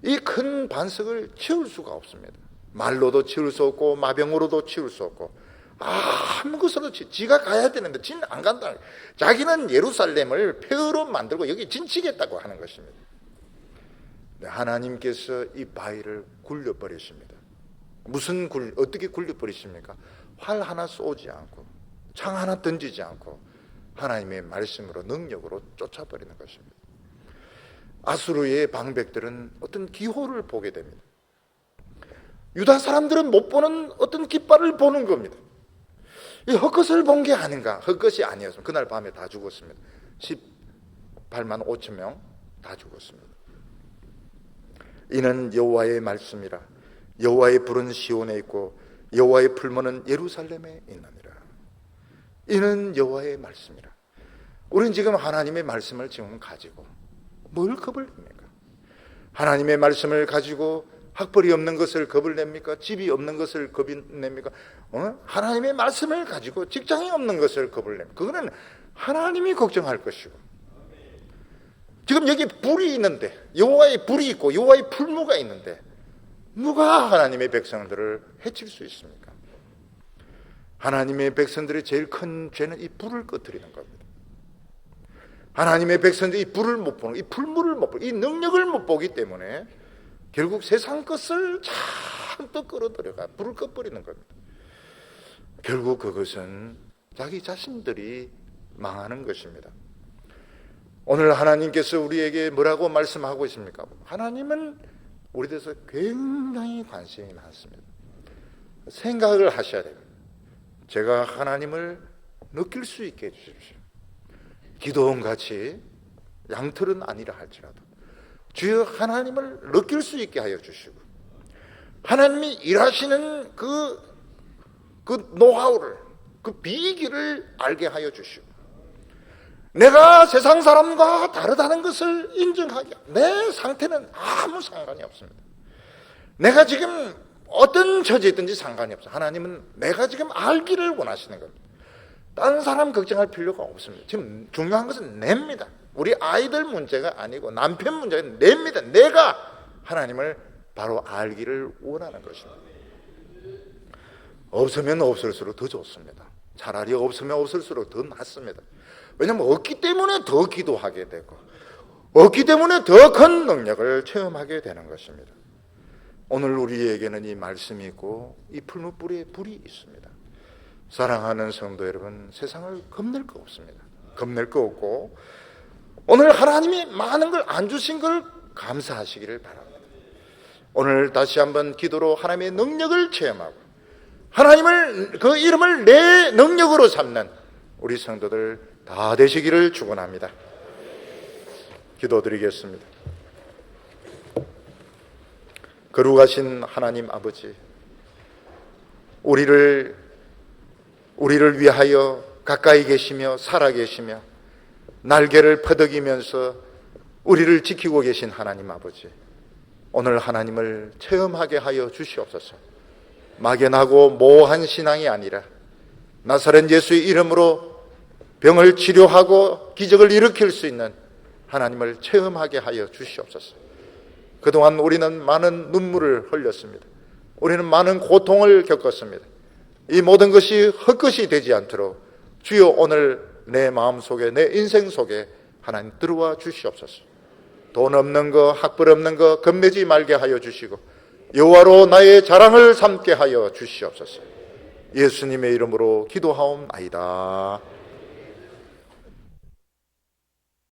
S1: 이 큰 반석을 치울 수가 없습니다. 말로도 치울 수 없고 마병으로도 치울 수 없고 아무것으로 지가 가야 되는데 지는 안 간다. 자기는 예루살렘을 폐허로 만들고 여기 진치겠다고 하는 것입니다. 하나님께서 이 바위를 굴려버리십니다. 어떻게 굴려버리십니까? 활 하나 쏘지 않고 창 하나 던지지 않고 하나님의 말씀으로 능력으로 쫓아버리는 것입니다. 아수르의 방백들은 어떤 기호를 보게 됩니다. 유다 사람들은 못 보는 어떤 깃발을 보는 겁니다. 이 헛것을 본 게 아닌가? 헛것이 아니었습니다. 그날 밤에 다 죽었습니다. 18만 5천 명 다 죽었습니다. 이는 여호와의 말씀이라. 여호와의 불은 시온에 있고 여호와의 풀무는 예루살렘에 있느니라. 이는 여호와의 말씀이라. 우리는 지금 하나님의 말씀을 지금 가지고 뭘 겁을 냅니까? 하나님의 말씀을 가지고 학벌이 없는 것을 겁을 냅니까? 집이 없는 것을 겁이 냅니까? 하나님의 말씀을 가지고 직장이 없는 것을 겁을 냅니까? 그거는 하나님이 걱정할 것이고, 지금 여기 불이 있는데, 여호와의 불이 있고 여호와의 풀무가 있는데 누가 하나님의 백성들을 해칠 수 있습니까? 하나님의 백성들의 제일 큰 죄는 이 불을 꺼뜨리는 겁니다. 하나님의 백성들이 이 불을 못 보는, 이 풀무를 못 보는, 이 능력을 못 보기 때문에 결국 세상 것을 잔뜩 끌어들여가 불을 꺼버리는 겁니다. 결국 그것은 자기 자신들이 망하는 것입니다. 오늘 하나님께서 우리에게 뭐라고 말씀하고 있습니까? 하나님은 우리에 대해서 굉장히 관심이 많습니다. 생각을 하셔야 됩니다. 제가 하나님을 느낄 수 있게 해주십시오. 기도원같이 양털은 아니라 할지라도 주여 하나님을 느낄 수 있게 하여 주시고, 하나님이 일하시는 그 노하우를, 그 비기를 알게 하여 주시고, 내가 세상 사람과 다르다는 것을 인정하게, 내 상태는 아무 상관이 없습니다. 내가 지금 어떤 처지에 있든지 상관이 없어요. 하나님은 내가 지금 알기를 원하시는 겁니다. 다른 사람 걱정할 필요가 없습니다. 지금 중요한 것은 냅니다. 우리 아이들 문제가 아니고 남편 문제가 냅니다. 내가 하나님을 바로 알기를 원하는 것입니다. 없으면 없을수록 더 좋습니다. 차라리 없으면 없을수록 더 낫습니다. 왜냐하면 없기 때문에 더 기도하게 되고, 없기 때문에 더 큰 능력을 체험하게 되는 것입니다. 오늘 우리에게는 이 말씀이 있고 이 풀무불에 불이 있습니다. 사랑하는 성도 여러분, 세상을 겁낼 거 없습니다. 겁낼 거 없고, 오늘 하나님이 많은 걸 안 주신 걸 감사하시기를 바랍니다. 오늘 다시 한번 기도로 하나님의 능력을 체험하고 하나님을, 그 이름을 내 능력으로 삼는 우리 성도들 다 되시기를 축원합니다. 기도드리겠습니다. 거룩하신 하나님 아버지, 우리를 위하여 가까이 계시며 살아 계시며 날개를 퍼덕이면서 우리를 지키고 계신 하나님 아버지, 오늘 하나님을 체험하게 하여 주시옵소서. 막연하고 모호한 신앙이 아니라 나사렛 예수의 이름으로 병을 치료하고 기적을 일으킬 수 있는 하나님을 체험하게 하여 주시옵소서. 그동안 우리는 많은 눈물을 흘렸습니다. 우리는 많은 고통을 겪었습니다. 이 모든 것이 헛것이 되지 않도록 주여 오늘 내 마음속에, 내 인생 속에 하나님 들어와 주시옵소서. 돈 없는 거, 학벌 없는 거 겁내지 말게 하여 주시고 여호와로 나의 자랑을 삼게 하여 주시옵소서. 예수님의 이름으로 기도하옵나이다.